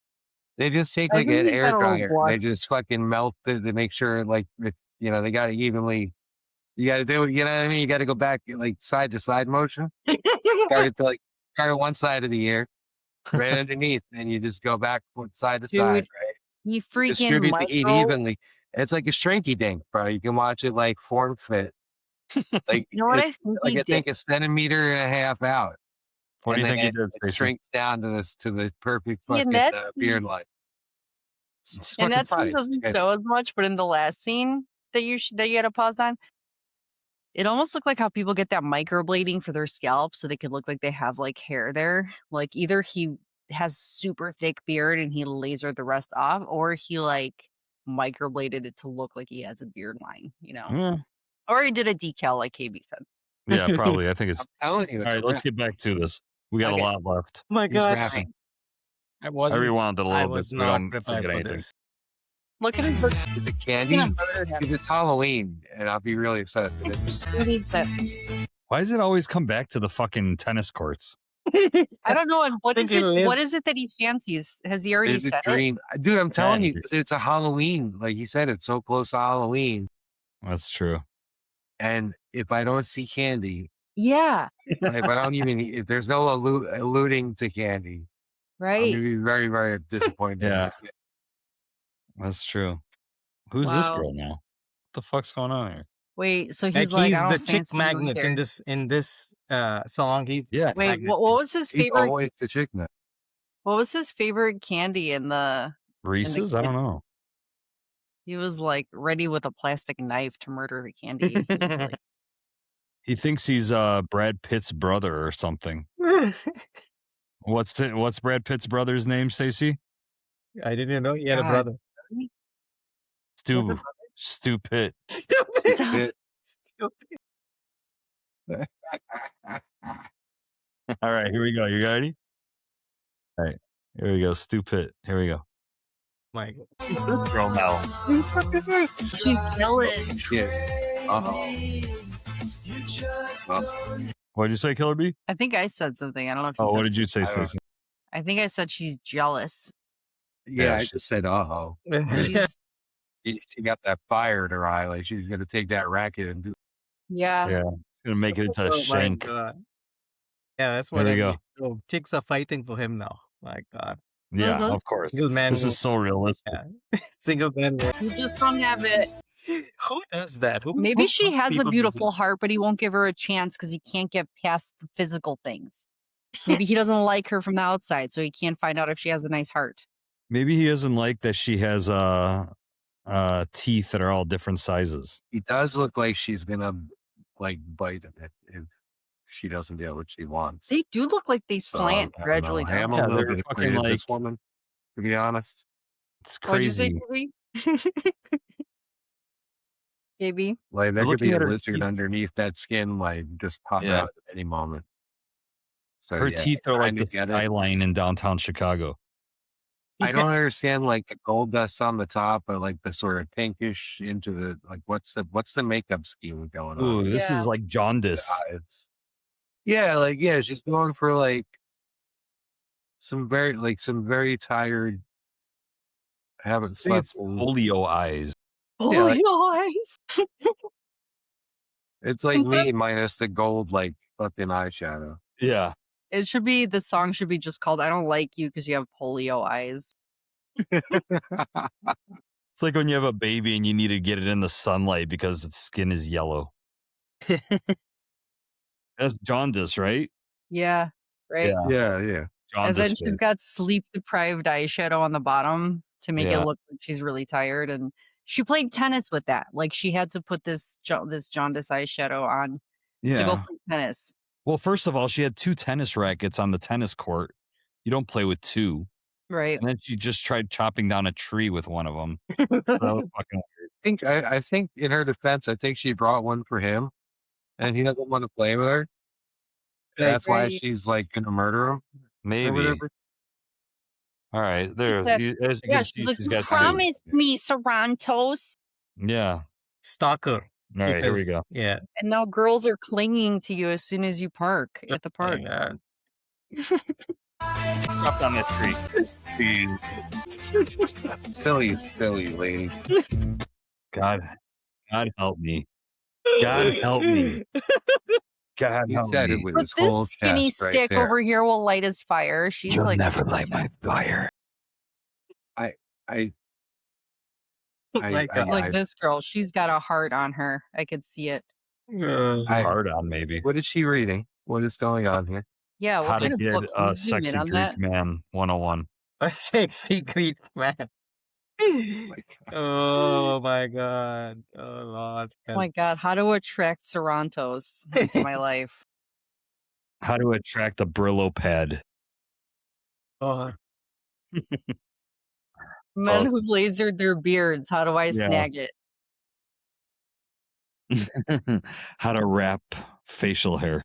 They just take I like think an he's air got a dryer. lot- They just fucking melt it to make sure like they got to evenly. You got to do it. You know what I mean? You got to go back like side to side motion. Start it to like start one side of the ear, right underneath, and you just go back side to side. Dude, Right. He freaking Distribute the heat micro. evenly. It's like a shrinky dink, bro. You can watch it like form fit. Like You know what I it's think like he I think did? a centimeter and a half out. What do you And think he then did, it Stacey? shrinks down to the perfect See, and fucking that's- beard line. It's And fucking that scene funny. It's doesn't good. show as much, but in the last scene that you had to pause on, it almost looked like how people get that microblading for their scalp so they could look like they have like hair there. Like either he has super thick beard and he lasered the rest off, or he like microbladed it to look like he has a beard line, Yeah, or he did a decal like KB said. yeah, probably. I think it's I'm telling you, all it's right. a Let's wrap. get back to this. We got Okay. a lot left. Oh my He's gosh. rapping. I I rewound it a I little bit was so we not don't prepared forget for anything. this. Look at his look. Is it He's candy? gonna murder him. If it's Halloween, and I'll be really upset. He needs that. Why does it always come back to the fucking tennis courts? I don't know. And what think is he it? lives- What is it that he fancies? Has he already It's a said it? dream, dude. I'm telling you, Yeah. 'cause it's a Halloween. Like you said, it's so close to Halloween. That's true. And if I don't see candy, Yeah. if I don't even, if there's no alluding to candy, I'm Right. gonna be very, very disappointed. Yeah. That's true. Who's this Wow. girl now? What the fuck's going on here? Wait. So Like he's like, he's I the don't chick fancy you magnet either. in this song. He's Yeah. Wait, magnet. what was his He's favorite? always the chick nut. What was his favorite candy in the? Reese's? I don't know. He was like ready with a plastic knife to murder the candy. He was like, He thinks he's Brad Pitt's brother or something. What's Brad Pitt's brother's name, Stacey? I didn't know he had a God. brother. Stu Pitt. It- Stupid. All right, here we go. You ready? All right, here we go. Stu Pitt. Here we go. My God. Who's this girl now? Who the fuck is this? She's jealous. Shit. Uh-oh. What did you say, Killer Bee? I think I said something. I don't know if you Oh, said. what did you say, I don't- Stacey? I think I said she's jealous. Yeah, I she- just said, oh. She's She got that fire in her eye. Like she's gonna take that racket and do. yeah. Yeah, gonna make it into a Oh my shank. God. Yeah, that's There what we I go. mean. Oh, chicks are fighting for him now. My God. Yeah, Mhm. of course. Single man This is so realistic. Yeah. Single man. You just don't have it. Who does that? Maybe who she has a people do beautiful this? heart, but he won't give her a chance because he can't get past the physical things. Maybe he doesn't like her from the outside, so he can't find out if she has a nice heart. Maybe he doesn't like that she has teeth that are all different sizes. He does look like she's gonna like bite him if she doesn't get what she wants. They do look like they So, slant I don't gradually know. I am down. a Yeah, little they're bit fucking afraid of this like- woman, to be honest. It's What'd you say, crazy. Baby? Like there But could be looking a at her lizard teeth- underneath that skin, like just pop Yeah. out at any moment. So Her yeah, teeth are like kinda the get it. skyline in downtown Chicago. I don't understand like the gold dust on the top, but like the sort of pinkish into the like what's the makeup scheme going Ooh, on? this Yeah. is like The jaundice. eyes. Yeah, she's going for like some very tired, haven't I think slept. it's polio eyes. Oh, Yeah, like- your eyes. It's like Instead me minus the gold like fucking eyeshadow. Yeah. It should be the song should be just called "I Don't Like You" because you have polio eyes. It's like when you have a baby and you need to get it in the sunlight because its skin is yellow. That's jaundice, right? Yeah, right. Yeah. yeah. And then Jaundice. she's got sleep deprived eyeshadow on the bottom to make Yeah. it look like she's really tired. And she played tennis with that. Like she had to put this jaundice eyeshadow on to go Yeah. play tennis. Well, first of all, she had 2 tennis rackets on the tennis court. You don't play with 2. Right. And then she just tried chopping down a tree with one of them. That was fucking weird. I think in her defense, I think she brought one for him, and he doesn't want to play with her. That's why Right. she's like gonna murder him or Maybe. whatever. All right. There. that- As you Yeah, can she's see, like, she's "You got 2. promised me, Sarantos." Yeah. Stalker. All right. Here we Because- go. Yeah. And now girls are clinging to you as soon as you park at the park. Yeah. Dropped on that tree. Silly lady. God help me. God help me. God He help said it me. with But his whole this skinny chest right stick there. over here will light his fire. She's like, light my fire. I, My God. it's like this girl. She's got a heart on her. I could see it. I- Hard on, maybe. what is she reading? What is going on here? Yeah. What How to kind of get book? Can a you zoom in sexy on Greek that? man 101. A sexy Greek man. Like, Oh my God. Oh Lord. Oh my God, how to attract Sarantos into my life. How to attract a Brillo pad. Oh. Men awesome. who lasered their beards. How do I Yeah. snag it? How to wrap facial hair.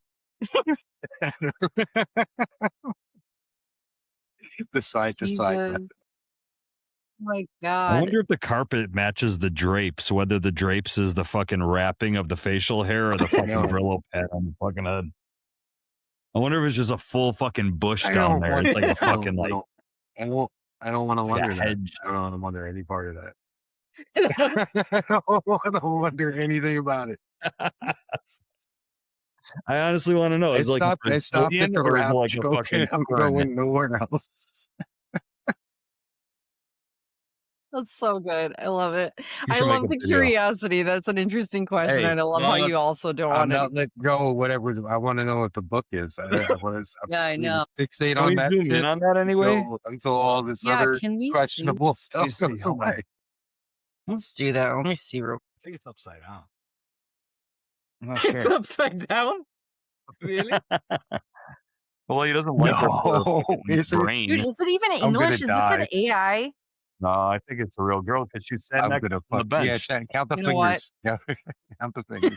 the side to side. Jesus. Oh my I God. wonder if the carpet matches the drapes, whether the drapes is the fucking wrapping of the facial hair or the fucking No. Brillo pad on the fucking head. I wonder if it's just a full fucking bush I down don't there. want- It's like I a don't- fucking I like don't- I don't want to it's like wonder a that. hedge. I don't want to wonder any part of that. I don't want to wonder anything about it. I honestly want to know. Is it like a I stopped Brazilian at the or is it rap like a joke fucking and I'm fern? going nowhere else. That's so good. I love it. You I should make love a the video. curiosity. That's an interesting question. Hey, and I love how well, you also don't I'm want to. not let go. Whatever. I want to know what the book is. Yeah, I know. Fixate Can on we that zoom in shit on that anyway? until all this Yeah, other can we see? questionable stuff see. goes Hold on. away. Let's do that. Let me see real I think it's upside down. I'm not It's upside down? Really? Well, he doesn't like No, her is it? brain. Dude, is it even I'm gonna English? Is this an die. AI? No, I think it's a real girl because she sat I'm next gonna on the fuck. bench. Yeah, count the You know what? fingers. Yeah, count the fingers.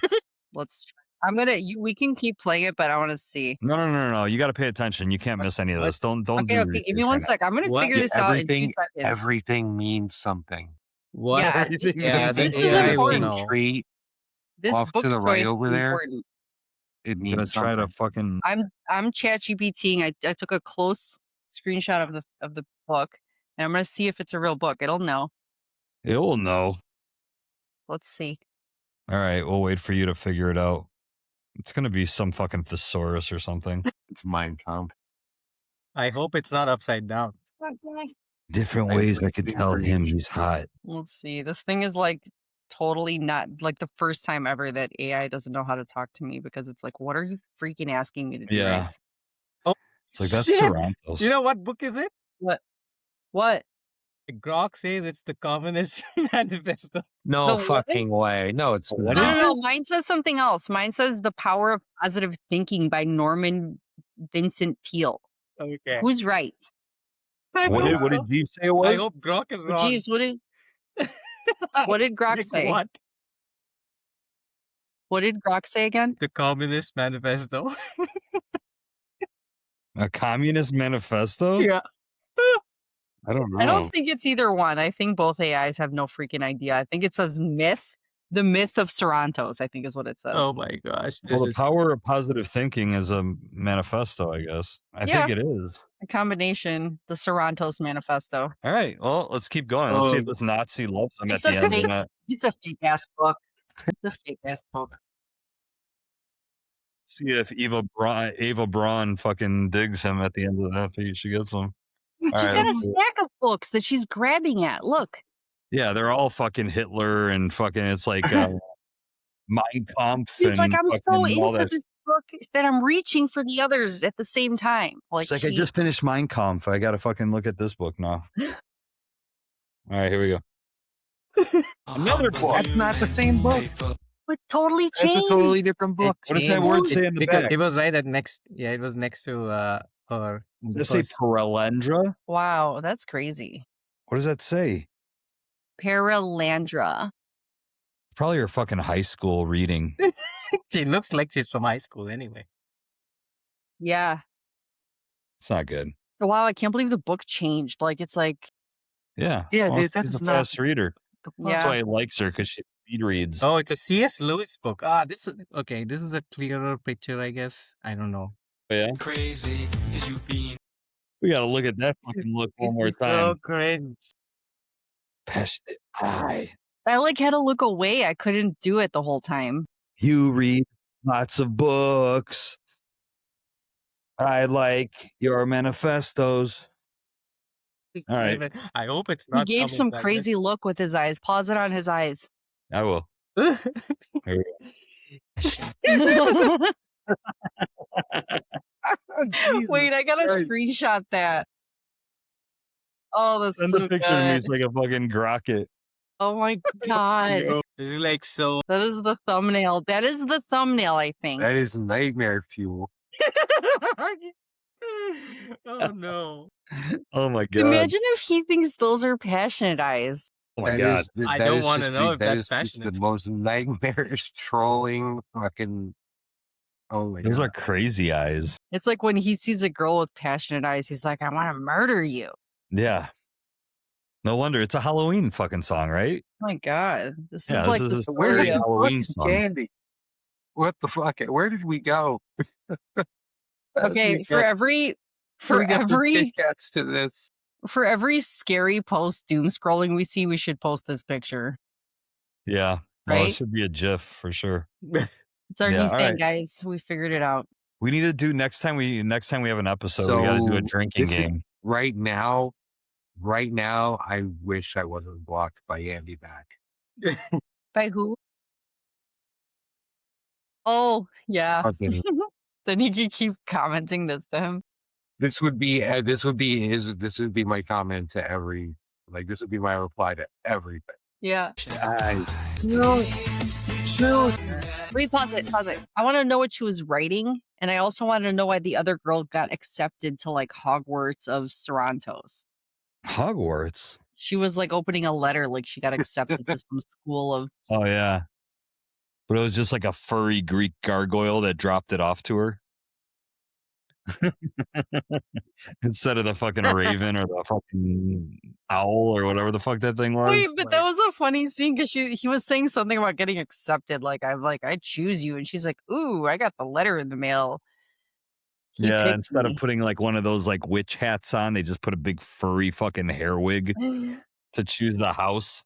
Let's try. I'm gonna we can keep playing it, but I want to see. No. You got to pay attention. You can't miss any of this. Don't Okay, do okay, give me research one right now. sec. I'm gonna What? figure this out in 2 seconds. Everything means something. What? Yeah, Yeah, this the is AI will important. know. Treat This off book to the right choice over is there. important. It I'm gonna means try to something. fucking. I'm ChatGPTing. I took a close screenshot of the book, and I'm gonna see if it's a real book. It'll know. It will know. Let's see. All right, we'll wait for you to figure it out. It's gonna be some fucking thesaurus or something. It's Mein Kampf. I hope it's not upside down. Different I'm ways I could predicting tell him creation. he's hot. Let's see. This thing is like totally not like the first time ever that AI doesn't know how to talk to me because it's like, what are you freaking asking me to do? Yeah. Right? Oh, It's like that's shit! Toronto's. You know what book is it? What? Grok says it's the Communist Manifesto. No The what? fucking way. No, it's What not. is No, mine says something else. Mine says The Power of Positive Thinking by Norman Vincent Peale. Okay. Who's right? I What hope did, what so. did Jeeves say it I was? hope Grok is wrong. Jeeves, what did Grok Like say? what? What did Grok say again? The Communist Manifesto. A communist manifesto? Yeah. I don't know. I don't think it's either one. I think both AIs have no freaking idea. I think it says myth. The myth of Sarantos, I think is what it says. Oh my gosh. This Well, the is power of positive thinking is a manifesto, I guess. I Yeah. think it is. A combination, the Sarantos Manifesto. All right. Well, let's keep going. Let's see if this Nazi loves him at It's the a end. fake, Or not. it's a fake ass book. It's a fake ass book. See if Ava Braun fucking digs him at the end of that. She gets him. She's All right, got a let's do it. stack of books that she's grabbing at. Look. Yeah, they're all fucking Hitler and fucking. It's like Mein Kampf She's and like, I'm so fucking all into that. this book that I'm reaching for the others at the same time. Like, It's like I just finished Mein Kampf. I got to fucking look at this book now. All right, here we go. Another book. That's not the same book. But totally That's a changed. totally different book. What does that word say in the because back? it was right at next. Yeah, it was next to her. Does it say because- Paralandra? Wow, that's crazy. What does that say? Paralandra. Probably her fucking high school reading. She looks like she's from high school anyway. Yeah. It's not good. Wow, I can't believe the book changed. Like, it's like, Yeah. Yeah, well, dude, that she's is a not- fast reader. That's yeah. why he likes her, because she speed reads. Oh, it's a C.S. Lewis book. This is okay. This is a clearer picture, I guess. I don't know. Yeah. Crazy is you being We got to look at that fucking look one more This is time. So cringe. Passionate eye. I like had to look away. I couldn't do it the whole time. You read lots of books. I like your manifestos. It's All not right. even- I hope it's He not. gave coming some like crazy look with his eyes. Pause it on his eyes. I will. this. Here we go. Wait, I gotta Christ. screenshot that. Oh, that's Send so a picture of me. good. It's like a fucking grocket. Oh my god. This is like so. That is the thumbnail. That is the thumbnail, I think. That is nightmare fuel. Oh no. Oh my god. Imagine if he thinks those are passionate eyes. Oh my That god. is the- I that don't is wanna just know the- if that that's is just the passionate. most nightmarish trolling fucking. Oh my Those god. are crazy eyes. It's like when he sees a girl with passionate eyes, he's like, I want to murder you. Oh Yeah. No wonder. It's a Halloween fucking song, right? my god. This Yeah, is this like is the a story Where Where's did of the Halloween fucking song? candy? What the fuck? Where did we go? Okay, We for got- every we got the Kit Kats to this. for every scary post doom scrolling we see, we should post this picture. Yeah. Well, it Right? should be a GIF for sure. It's our Yeah, new all thing, right. guys. We figured it out. We need to do next time we have an episode. We got to do a So, drinking this is- game. Right now, I wish I wasn't blocked by Andy back. By who? Oh, yeah. Fucking- Then he could keep commenting this to him. this would be my comment to every, like, this would be my reply to everything. Yeah. I, Wait, pause it. I want to know what she was writing, and I also want to know why the other girl got accepted to like Hogwarts of Sarantos. Hogwarts. She was like opening a letter, like she got accepted to some school of. Oh yeah. But it was just like a furry Greek gargoyle that dropped it off to her. Instead of the fucking raven or the fucking owl or whatever the fuck that thing was. Wait, but that was a funny scene because he was saying something about getting accepted. Like I choose you, and she's like, "Ooh, I got the letter in the mail. He Yeah, picked instead of me." putting like one of those like witch hats on, they just put a big furry fucking hair wig to choose the house.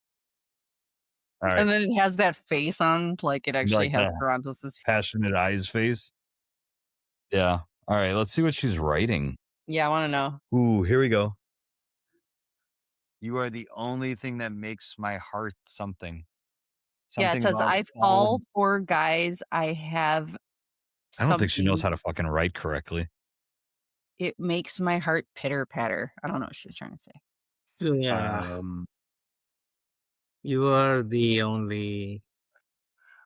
All right, And then it has that face on, like it actually like has the Toronto's. passionate eyes face. Yeah. All right, let's see what she's writing. Yeah, I want to know. Ooh, here we go. You are the only thing that makes my heart something. Yeah, it Something says, about "I fall for guys. I have I don't think she knows something. how to fucking write correctly. It makes my heart pitter patter." I don't know what she's trying to say. So yeah, you are the only.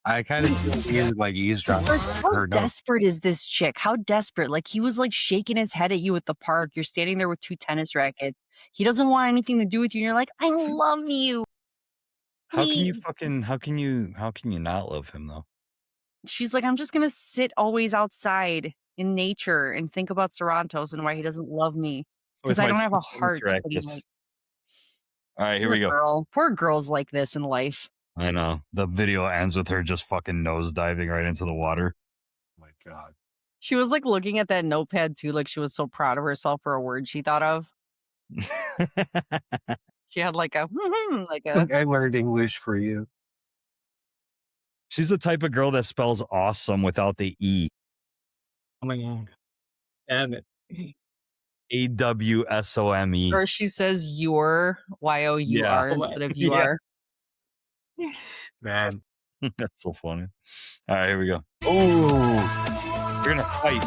I kind of feel weird, like eavesdropping Like, on how her notes. desperate is this chick? How desperate? Like he was like shaking his head at you at the park. You're standing there with 2 tennis rackets. He doesn't want anything to do with you. And you're like, "I love you. How can you Please." fucking how can you not love him though? She's like, "I'm just gonna sit always outside in nature and think about Sorrentos and why he doesn't love me because With I my don't have a 2 tennis heart." But he's like, rackets. All right, here poor we go. girl. Poor girls like this in life. I know. The video ends with her just fucking nose diving right into the water. Oh my God. She was like looking at that notepad too, like she was so proud of herself for a word she thought of. She had like a like a Like I learned English for you. She's the type of girl that spells awesome without the E. Oh my god! Damn it! AWSOME. or she says your YOUR Yeah. instead of Yeah. UR. Man, That's so funny. All right, here we go. Oh, we're gonna fight.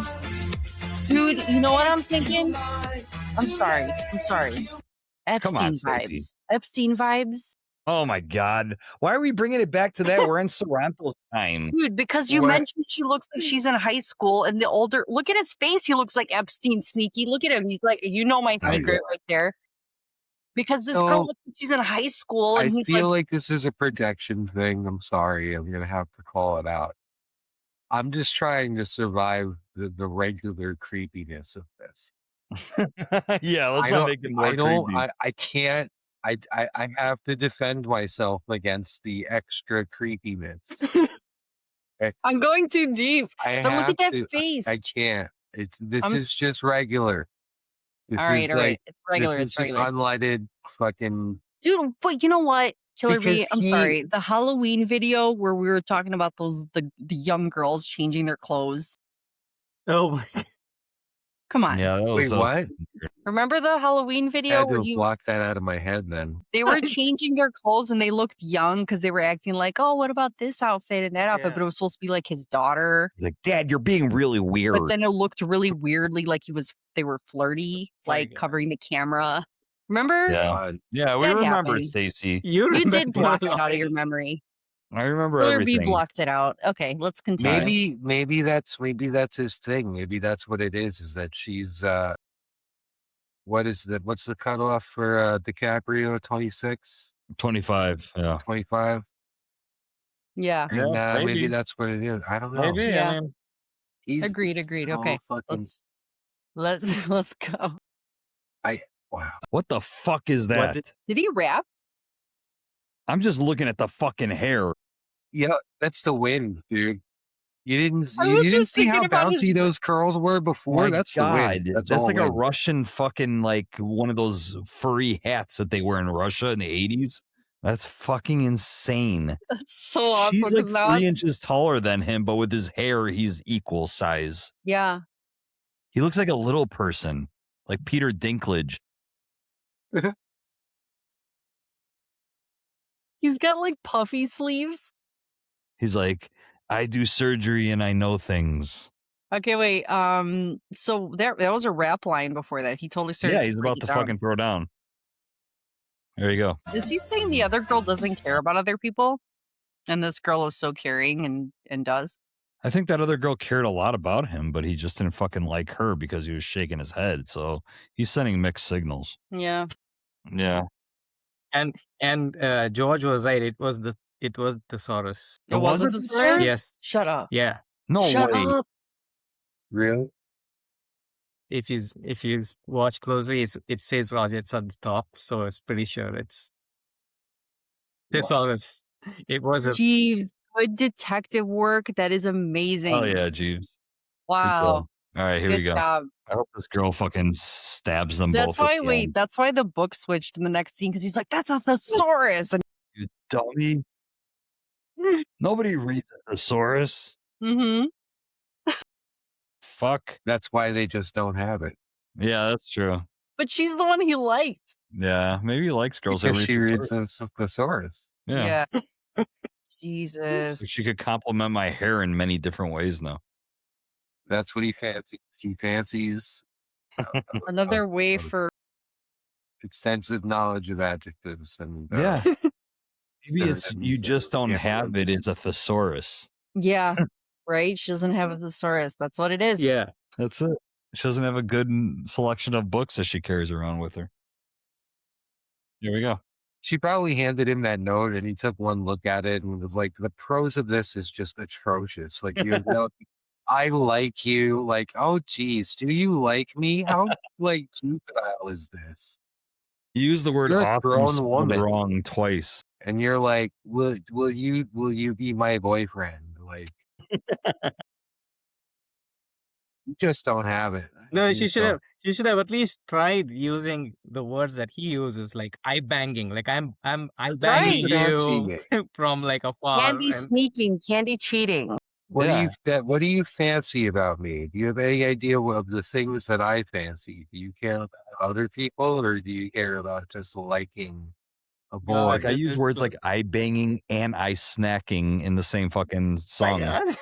Dude, you know what I'm thinking? I'm sorry. Come on, Epstein Stacey. vibes. Epstein vibes. Oh my God. Why are we bringing it back to that? We're in Sorrento's time. Dude, because you What? mentioned she looks like she's in high school and the older look at his face, he looks like Epstein sneaky. Look at him. He's like, you know my I secret right there. Because this girl So looks like she's in high school I and he's feel like, like this is a projection thing. I'm sorry. I'm gonna have to call it out. I'm just trying to survive the regular creepiness of this. Yeah, let's I not don't. make it more I don't. creepy. I can't. I have to defend myself against the extra creepiness. I'm going too deep. I But look have at that to. face. I can't. This I'm is just regular. This all right, is all right. like It's regular. this is It's just regular. unleaded fucking. Dude, but you know what? Killer Because B, I'm sorry. The Halloween video where we were talking about the young girls changing their clothes. oh my! Come on. Yeah, that Wait, was what? Remember the Halloween I video had where to block that out of my head. Then they were changing their clothes and they looked young because they were acting like, "Oh, what about this outfit and that outfit?" Yeah. But it was supposed to be like his daughter. like, Dad, you're being really But weird. then it looked really weirdly like they were flirty, like God. covering the camera. Remember? Yeah. God. Yeah, we That remember, happened. Stacy. You did remember block it a out lot. of your memory. I remember Killer B everything. blocked it out. Okay, let's continue. Maybe that's his thing. Maybe that's what it is that she's what's the cutoff for DiCaprio? 26, 25. Yeah. 25? Yeah. Yeah, And maybe maybe. that's what it is. I don't know. Maybe. Yeah. I mean, He's Agreed. so Okay. fucking Let's go. wow. what the fuck is What that? did- Did he rap? I'm just looking at the fucking hair. Yeah, that's the wind, dude. You didn't I was see just how thinking about his- bouncy those curls were before? My That's God. the wind. That's all like a wind. Russian fucking, like, one of those furry hats that they wear in Russia in the 80s. That's fucking insane. That's so awesome. She's like 'cause now 3 it's- inches taller than him, but with his hair, he's equal size. Yeah. He looks like a little person, like Peter Dinklage. He's got like puffy sleeves. He's like, I do surgery and I know things. Okay, wait. So that was a rap line before that. He totally started. Yeah, he's about to fucking throw down. There you go. Is he saying the other girl doesn't care about other people, and this girl is so caring and does? I think that other girl cared a lot about him, but he just didn't fucking like her because he was shaking his head. So he's sending mixed signals. Yeah. Yeah. And George was right. It was the thesaurus. It wasn't the Saurus? Yes. Shut up. Yeah. No Shut way. up. Really? if you watch closely, it says Roget's on the top, so it's pretty sure it's thesaurus. It was a Jeeves, good detective work. That is amazing. Oh yeah, Jeeves. Good Wow. job. All right, here we Good go. job. I hope this girl fucking stabs them That's both. why that's why the book switched in the next scene, because he's like, that's a thesaurus. And You dummy. Nobody reads a thesaurus. mm-hmm. Fuck. That's why they just don't have it. Yeah, that's true. But she's the one he liked. Yeah, maybe he likes girls that Because read she reads thesaurus. the thesaurus. Yeah. Jesus. So she could compliment my hair in many different ways now. That's what he fancies. He fancies Another way for extensive knowledge of adjectives and Yeah. Maybe it's synonyms you and just don't have it. antonyms. It's a thesaurus. yeah, right? She doesn't have a thesaurus. That's what it is. yeah. That's it. She doesn't have a good selection of books that she carries around with her. Here we go. She probably handed him that note and he took one look at it and was like, the prose of this is just atrocious. Like, you know, I like you. Like, oh, geez, do you like me? How, like, juvenile is this? You use the word You're a awesome grown spelled woman. wrong twice. And you're like, will you be my boyfriend? Like, you just don't have it. No, You she just should don't. have. She should have at least tried using the words that he uses, like eye banging. Like I'm eye banging Right. you from like afar. Candy and- sneaking, candy cheating. What Yeah. what do you fancy about me? Do you have any idea of the things that I fancy? Do you care about other people, or do you care about just liking a boy? God, Like I this use is words so- like eye banging and eye snacking in the same fucking My song. All God.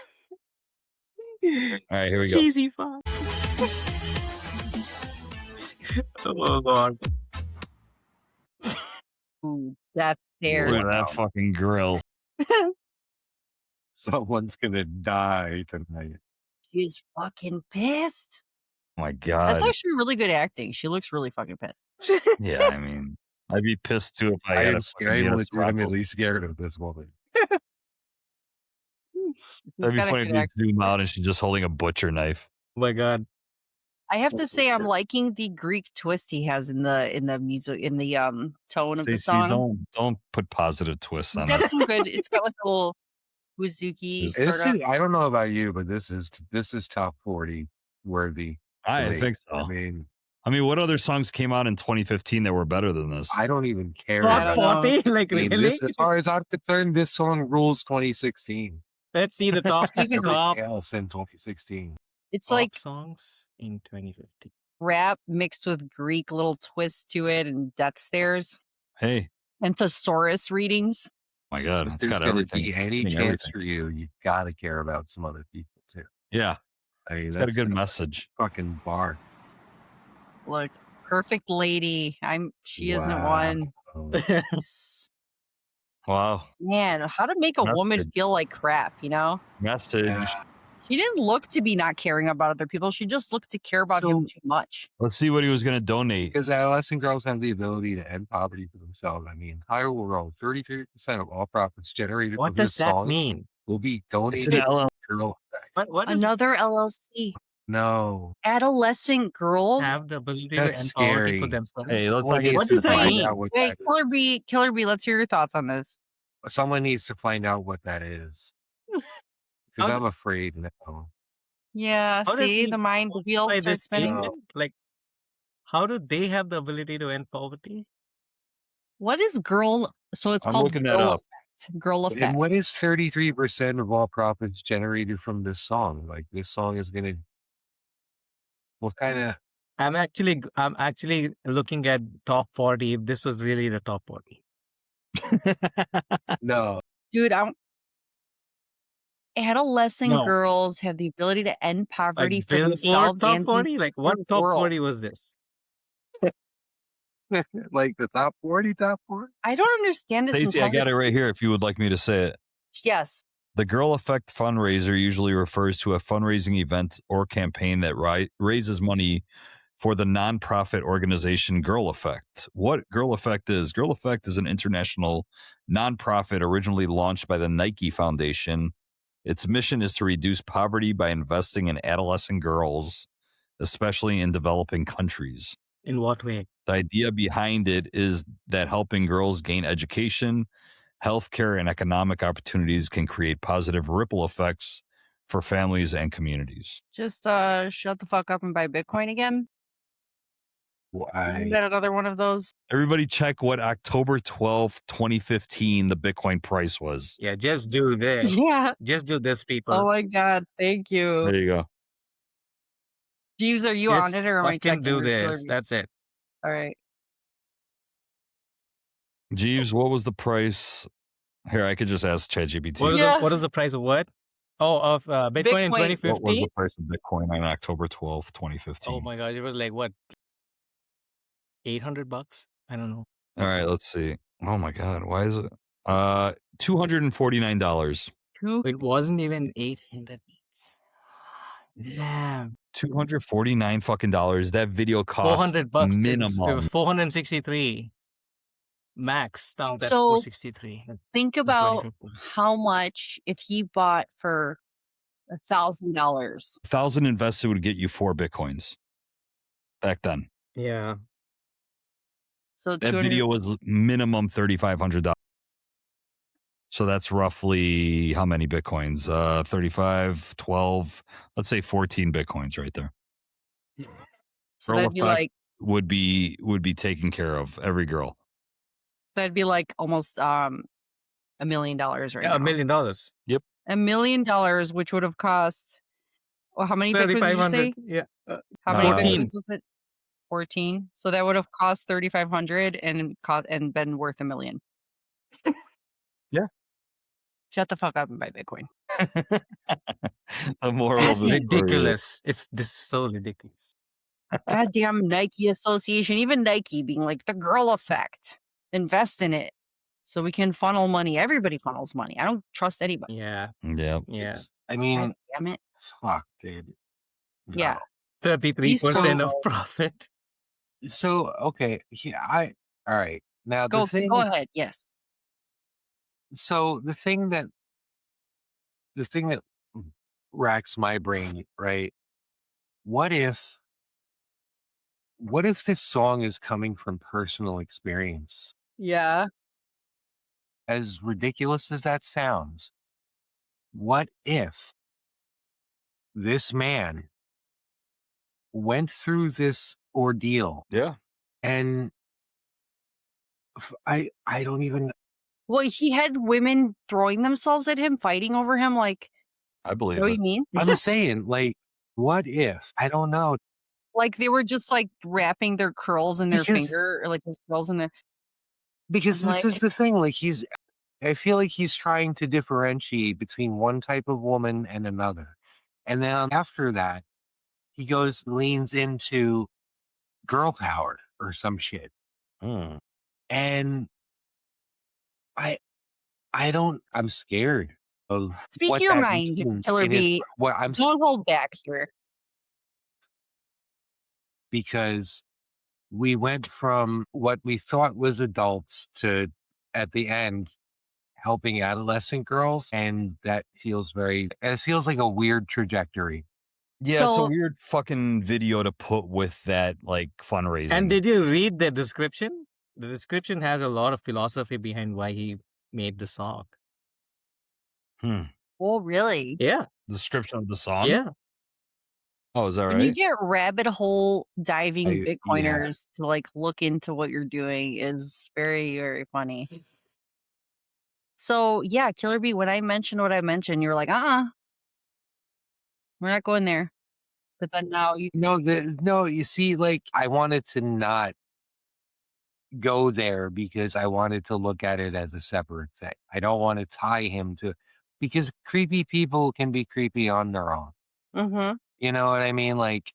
right, here we go. Cheesy fuck. Oh God. Ooh, death Look stare. at that fucking grill. Someone's gonna die tonight. She's fucking pissed. Oh my That's god. actually really good acting. She looks really fucking pissed. Yeah, I mean, I'd be pissed too if I had I'm a fucking be I'm at a Sprockles. legitimately scared of this woman. He's That'd be got a funny if good you act- zoom out and she's just holding a butcher knife. Oh my God. I have to say, I'm liking the Greek twist he has in the music, in the tone of the Stacey, song. don't put positive twists He's on got it. some good. It's got like a little Buzuki This sort of. is, I don't know about you, but this is top 40 worthy. I me. think so. I mean, what other songs came out in 2015 that were better than this? I don't even care. I Top don't know. 40? Like I mean, really? as far as I'm concerned, this song rules 2016. Let's see the top Everything top else in 2016. It's pop like songs in 2015. rap mixed with Greek little twists to it, and death stares Hey, and thesaurus readings. my God, If it's there's got gonna everything. be It's any hitting chance everything. for you, you gotta care about some other people too. Yeah, I mean, it's got a good that's message. fucking bar. Look, perfect lady. She isn't one. Wow. Man, how to make a woman Message. feel like crap, you know? Message. Yeah. She didn't look to be not caring about other people. She just looked to care about him too much. Let's see what he was going to donate. Because adolescent girls have the ability to end poverty for themselves. I mean, entire world, 33% of all profits generated What from does this that song mean? will be It's donated an to LL. girl. What does Another LLC. No, Adolescent girls. have the ability That's to end poverty for scary. themselves? Hey, let's Someone not get needs What to does that find mean? out what Wait, that Killer B, let's hear your thoughts on this. is. Someone needs to find out what that is. Because How I'm afraid now. Yeah, How does see, he the mind, the wheels by start this spinning. statement? Like, how do they have the ability to end poverty? What is girl? So it's I'm called looking that girl up. effect. Girl effect. And what is 33% of all profits generated from this song? Like, this song is going to. What kind of. I'm actually looking at top 40. If this was really the top 40, No. Dude, adolescent No. girls have the ability to end poverty like for Billboard themselves top and 40. Like what the top world. 40 was this? Like the top 40, top 40? I don't understand this Stacey, I entire. got it right here if you would like me to say it. Yes. The Girl Effect fundraiser usually refers to a fundraising event or campaign that raises money for the nonprofit organization Girl Effect. What Girl Effect is? Girl Effect is an international nonprofit originally launched by the Nike Foundation. Its mission is to reduce poverty by investing in adolescent girls, especially in developing countries. In what way? The idea behind it is that helping girls gain education, healthcare, and economic opportunities can create positive ripple effects for families and communities. Just shut the fuck up and buy Bitcoin again. Isn't Why? that another one of those? Everybody check what October 12th, 2015, the Bitcoin price was. Yeah, just do this. Yeah. Just do this, people. Oh my god, thank you. There you go. Jeeves, are you Just on it or am I fucking checking? do or Killer this. Bee? That's it. All right. Jeeves, what was the price? Here, I could just ask ChatGPT. What is the price of what? Oh, of Bitcoin in Bitcoin. What was 2015? the price of Bitcoin on October 12th, 2015? Oh my god, it was like what? $800? I don't know. All right, let's see. Oh my god, why is it $249? It wasn't even 800. Damn. $249 fucking dollars. That video cost $400 James. It minimum. was 463. Max stopped at So 463. think in about 2015. how much if he bought for $1,000. 1,000 invested would get you 4 Bitcoins back then. Yeah. So That 200. video was minimum $3,500. So that's roughly how many Bitcoins? 35, 12, let's say 14 Bitcoins right there. So Girl that'd be effect like would be taken care of, every girl. almost $1 million right Yeah, now. $1 million. $1 million, which would have cost. Well, how many Bitcoins did you say? 3,500. Yeah. How many 14. Bitcoins was it? 14. So that would have cost 3,500 and been worth $1 million. Yeah. Shut the fuck up and buy Bitcoin. The moral It's of the story is, ridiculous. This is so ridiculous. Goddamn Nike Association, even Nike being like the girl effect. Invest in it so we can funnel money. Everybody funnels money. I don't trust anybody. Yeah. yeah. Yeah. I God mean, damn it. fuck, dude. No. Yeah. 33% of So- profit. So okay, yeah, all right. Now Go the ahead. Yes. thing that racks my brain, right? What if this song is coming from personal experience? Yeah. As ridiculous as that sounds, what if this man went through this ordeal Yeah. and I don't even Well, he had women throwing themselves at him, fighting over him. Like, I you believe know what it. you mean? I'm saying, like, what if? I don't know. Like they were just like wrapping their curls in their Because- finger, or like his curls in their. Because I'm this like- is the thing, like I feel like he's trying to differentiate between one type of woman and another. And then after that, he leans into girl power or some shit. Hmm. And I'm scared of Speak what your that mind, means Killer in his- Bee. what I'm Don't hold back here. because we went from what we thought was adults to at the end helping adolescent girls, and it feels like a weird trajectory. Yeah, it's a So- weird fucking video to put with that, like, fundraising. And did you read the description? The description has a lot of philosophy behind why he made the song. Oh, really? Yeah. Description of the song? Yeah. Oh, is that When you right? get rabbit hole diving yeah. Bitcoiners to like look into what you're doing is very, very funny. So yeah, Killer Bee, when I mentioned what I mentioned, you were like, we're not going there. But then now you No, you see, like, I wanted to not go there because I wanted to look at it as a separate thing. I don't want to tie him to, because creepy people can be creepy on their own. Mm-hmm. You know what I mean? Like,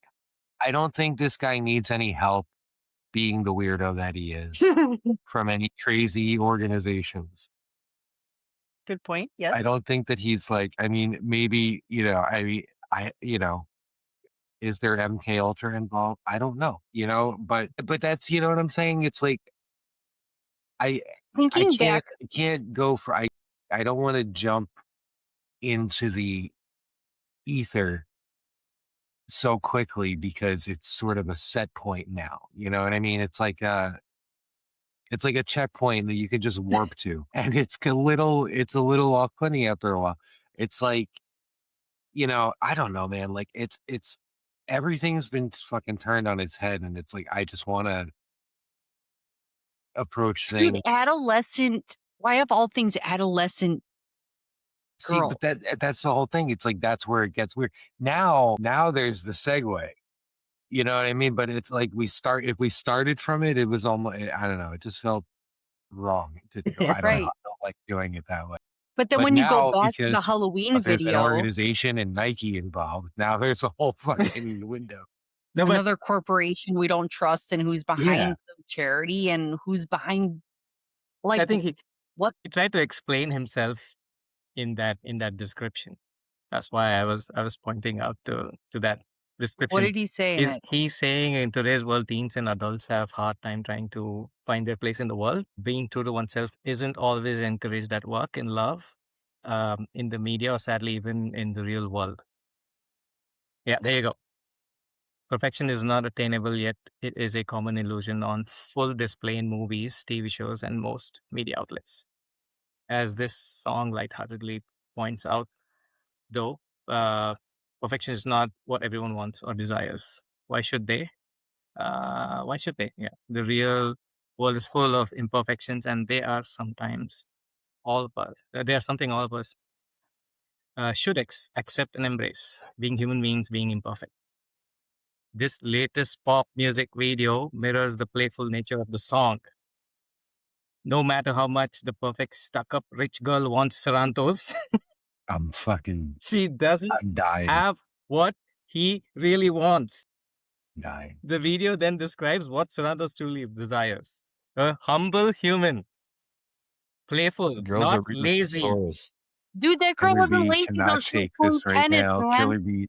I don't think this guy needs any help being the weirdo that he is from any crazy organizations. Good point. Yes. I don't think that he's like, I mean, maybe, is there MK Ultra involved? I don't know, but that's, you know what I'm saying? It's like, I Thinking back, can't go for, I don't want to jump into the ether so quickly because it's sort of a set point now. You know what I mean? It's like a checkpoint that you can just warp to, and it's a little off-putting after a while. It's like, I don't know, man. Like it's everything's been fucking turned on its head, and it's like I just want to approach Dude, things. why of all things adolescent See, girl? but that's the whole thing. It's like that's where it gets weird. Now there's the segue. You know what I mean? But it's like if we started from it, it was almost, I don't know, it just felt wrong to do. I don't know. Right. I don't like doing it that way. But then But when you go now, back to the because Halloween there's an video, organization and Nike involved, now there's a whole fucking window. No, but another corporation we don't trust and who's behind Yeah. the charity and who's behind, I like, think what? he tried to explain himself in that description. That's why I was pointing out to that What description. did he say in it? He's saying in today's world, teens and adults have hard time trying to find their place in the world. Being true to oneself isn't always encouraged at work, in love, in the media, or sadly even in the real world. Yeah, there you go. Perfection is not attainable, yet it is a common illusion on full display in movies, TV shows, and most media outlets. As this song lightheartedly points out, though, perfection is not what everyone wants or desires. Why should they? Why should they? Yeah, the real world is full of imperfections, and they are sometimes all of us. They are something all of us should accept and embrace. Being human means being imperfect. This latest pop music video mirrors the playful nature of the song. No matter how much the perfect stuck-up rich girl wants Sarantos, she doesn't I'm dying. have what he really wants. Dying. The video then describes what Sarantos truly desires. A humble human. Playful, Girls are not reading lazy. thesaurus. Dude, that girl Killer wasn't Bee lazy though. cannot She was take playing this right tennis, now. man. Killer Bee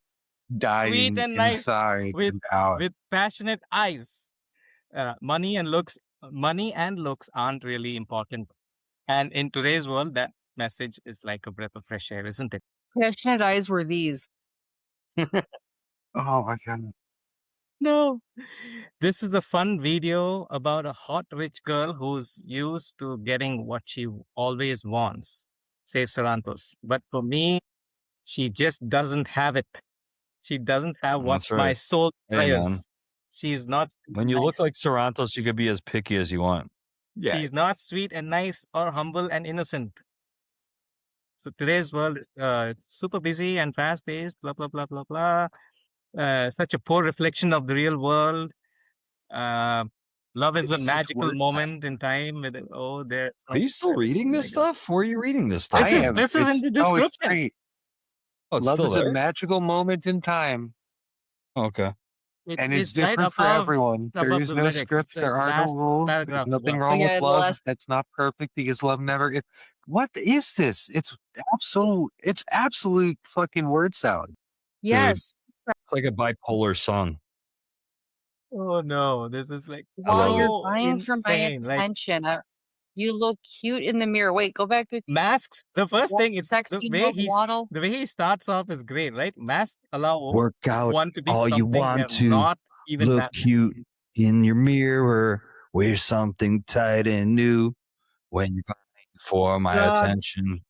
dying Sweet and nice inside with and out. passionate eyes. Money and looks aren't really important. And in today's world, that message is like a breath of fresh air, isn't it? Passionate eyes were these. Oh my god. No. This is a fun video about a hot rich girl who's used to getting what she always wants, says Sarantos. But for me, she just doesn't have it. She doesn't have what That's my right. soul Hey, man. desires. She's not When you look nice. like Sarantos, you could be as picky as you want. Yeah. She's not sweet and nice or humble and innocent. So today's world is it's super busy and fast paced, blah, blah, blah, blah, blah. Such a poor reflection of the real world. Love is a It's such magical word moment in time. There. Are you still reading this stuff? Where are you reading this I stuff? am. This is in the Oh, it's description. great. Oh, it's Love still is a there? magical moment in time, Oh, okay. and it's right different for above everyone. There above is the no lyrics. script. It's the There are no last rules. There's paragraph. nothing above. wrong Oh, yeah, with the love. last- That's not perfect because love never. What is this? It's absolute fucking word salad. Yes. It's like a bipolar song. Oh no, this is like While you're so vying for my insane. Like attention, you look cute in the mirror. Wait, go back to masks. The first thing it's the sexy way waddle. the way he starts off is great, right? Masks allow Work out one to be all you something want they're to. not even Look that. cute in your mirror. Wear something tight and new. When you're vying for my God. attention,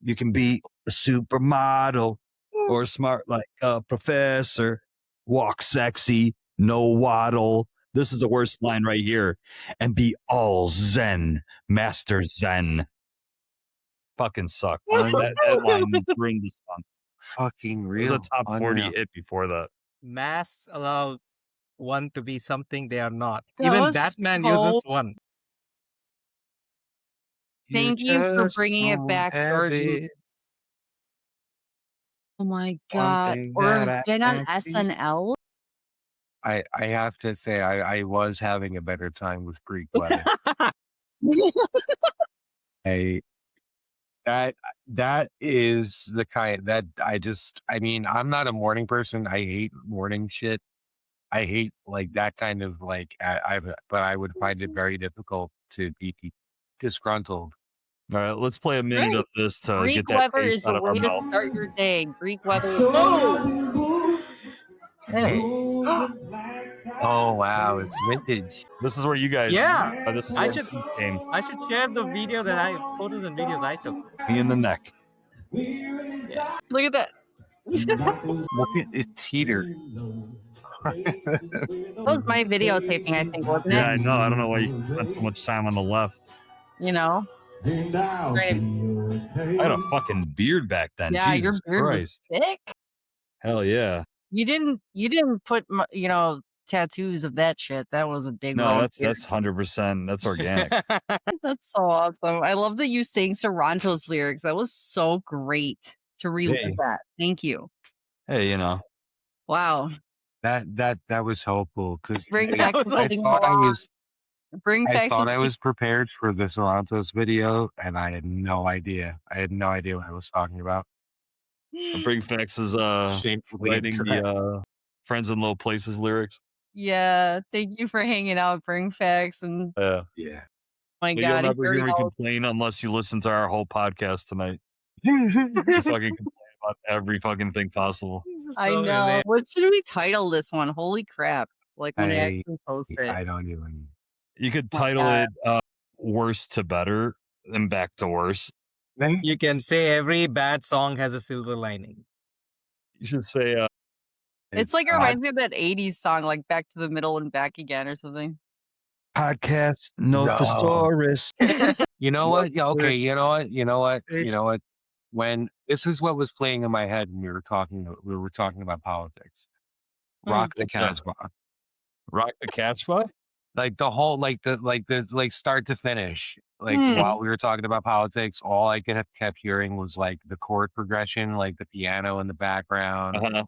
you can be a supermodel or smart like a professor. Walk sexy, no waddle. This is the worst line right here. And be all zen, master zen. Fucking sucked. that line ruined the song. Fucking It real. was a top 40 Unreal. hit before that. Masks allow one to be something they are not. That Even was Batman so- uses one. Thank you for just bringing it don't back, have Georgie. it. Oh my One god. thing Or that I been on can see. SNL. I have to say I was having a better time with Greek wedding. That is the kind that I mean, I'm not a morning person. I hate morning shit. I hate like that kind of like but I would find it very difficult to be disgruntled. All right, let's play a minute Great. of this to Greek get that weather taste is the out of our way to mouth. start your day. Greek weather is No! Hey. Oh wow, it's vintage. This is where you guys. Yeah. This is I where should you came. I should share the video that photos and videos I took. Me in the neck. Yeah. Look at that. Look at it teeter. That was my videotaping, I think, wasn't Yeah, it? I know. I don't know why you spent so much time on the left. You know? Right. I had a fucking beard back then. Yeah, your Jesus beard Christ. was thick. Hell yeah. You didn't put tattoos of that shit. That was a big No, long that's beard. 100%. That's organic. That's so awesome. I love that you sang Sarancho's lyrics. That was so great to relive Hey. that. Thank you. Hey, you know. Wow. That was hopeful because Bring I, back was I something thought I along. was Bring I back thought I something. was prepared for the Sorantos video, and I had no idea. I had no idea what I was talking about. Bring Fax is Shamefully writing incorrect. the Friends in Low Places lyrics. Yeah. Thank you for hanging out, Bring Facts, and Yeah. Yeah. my But God, you'll never hear hearing me all complain unless you listen to our whole podcast tonight. You fucking complain about every fucking thing possible. I know. What should we title this one? Holy crap. Like when I I actually post it. I don't even. You could my title God. it Worse to Better and Back to Worse. You can say every bad song has a silver lining. You should say It's like it reminds me of that 80s song, like Back to the Middle and Back Again or something. Podcast, no No. thesaurus. You know what? Yeah, okay. You know what? You know what? Hey. You know what? When this is what was playing in my head when we were talking about politics. Rock the Casbah. Rock the Casbah. Like the whole like start to finish. Like Hmm. while we were talking about politics, all I could have kept hearing was like the chord progression, like the piano in the background. Uh-huh.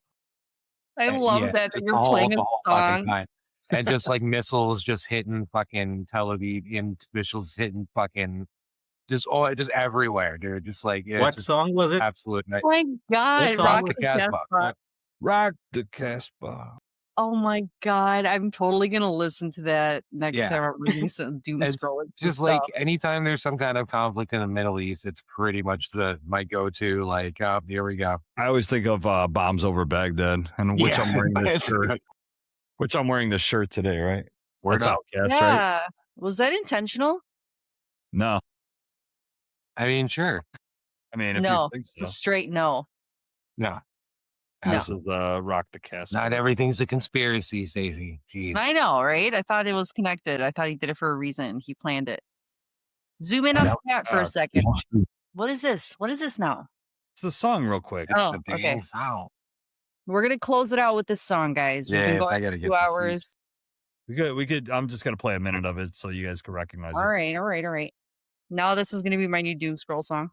I And, love yeah, that just you're playing a the whole fucking song. time. And just like missiles just hitting fucking Tel Aviv and missiles hitting fucking just everywhere, dude. Just like yeah, What just song was it? absolute night. Oh my God. song Rock was the it? Casbah. Casbah. Rock the Casbah. Oh my God. I'm totally going to listen to that next Yeah. time I'm reading some doom It's scrolling. some just like stuff. anytime there's some kind of conflict in the Middle East, it's pretty much my go-to. Like, oh, here we go. I always think of Bombs Over Baghdad, and which I'm wearing this it's shirt. good. Which I'm wearing this shirt today, right? Word That's up. Outcast, right? Yeah. Was that intentional? No, I mean, sure. I mean if No. you think It's so. a straight no. No. No. This is Rock the Casbah. Not everything's a conspiracy, Stacey. Jeez. I know, right? I thought it was connected. I thought he did it for a reason. He planned it. Zoom in on the cat for a second. What is this? What is this now? It's the song, real quick. It's Oh, the okay. dang sound. We're going to close it out with this song, guys. We've been Yes, going I gotta for get 2 to sleep. hours. We could. I'm just gonna play a minute of it so you guys can recognize All it. right, all right, all right. Now this is going to be my new doom scroll song.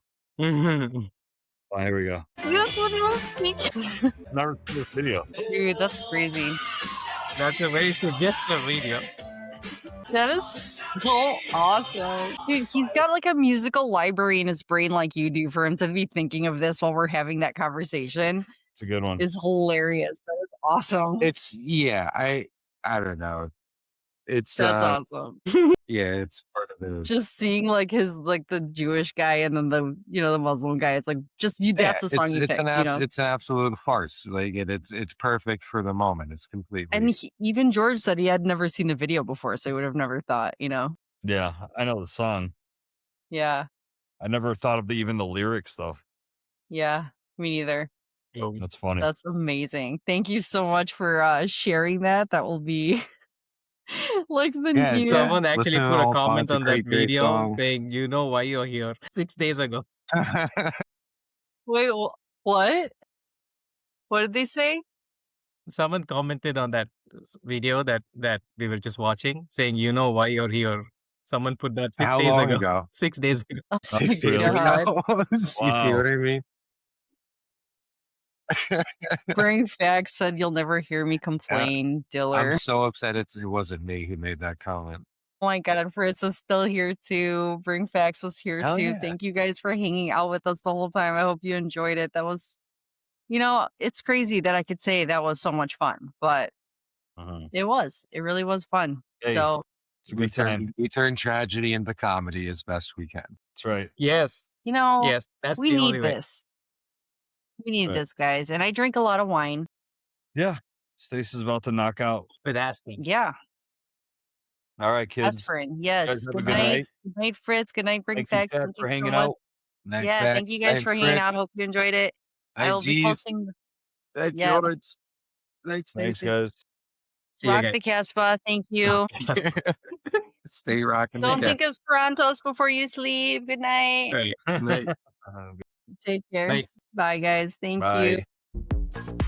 Oh, here we go. That's what I was thinking. Never seen this video. Dude, that's crazy. That's a very suggestive video. That is so awesome. Dude, he's got like a musical library in his brain like you do. For him to be thinking of this while we're having that conversation It's a good one. is hilarious. That is awesome. It's I don't know. It's That's awesome. yeah, it's part of the Just seeing like the Jewish guy and then the Muslim guy. It's like just you. That's the song you it's picked. it's an absolute farce. Like it's perfect for the moment. It's completely And even George said he had never seen the video before, so he would have never thought. Yeah, I know the song. Yeah, I never thought of even the lyrics though. yeah. Me neither. That's funny. That's amazing. Thank you so much for sharing that. That will be like the Yeah, new. Someone actually Listen to put the a whole song. comment It's a on that great video song. saying, "You know why you're here." 6 days ago. Wait, what? What did they say? Someone commented on that video that we were just watching, saying, "You know why you're here." Someone put that 6 How days long ago. ago? 6 days ago. Oh 6 my days God. ago. You see Wow. what I mean? Bring Facts said you'll never hear me complain, Diller. I'm so upset it wasn't me who made that comment. Oh my God, Fritz is still here too. Bring Facts was here Hell too. yeah. Thank you guys for hanging out with us the whole time. I hope you enjoyed it. That was, it's crazy that I could say that was so much fun, but it was. It really was fun. Hey, So it's a good time. We turn tragedy into comedy as best we can. That's right. Yes. Yes. That's we the need only way. this. We need right. this, guys. And I drink a lot of wine. Yeah. Stacey's about to knock out. With asking. Yeah. All right, kids. Aspirin. You guys Yes. have a Good good night. night. Good night, Fritz. Good night, Bring Thank you, Facts. Chad, Thank you for so hanging much. out. Night Yeah, thank you Bex, guys night for hanging out. Fritz, Hope you enjoyed it. I night will be G's, posting. night Yeah. George, night Thanks, Stacy. guys. See you Rock guys. the Casbah. Thank you. Stay rocking. Don't the think of Torontos before you sleep. Good night. Right. cat. Night. Take care. Night. Bye, guys. Thank you. Bye.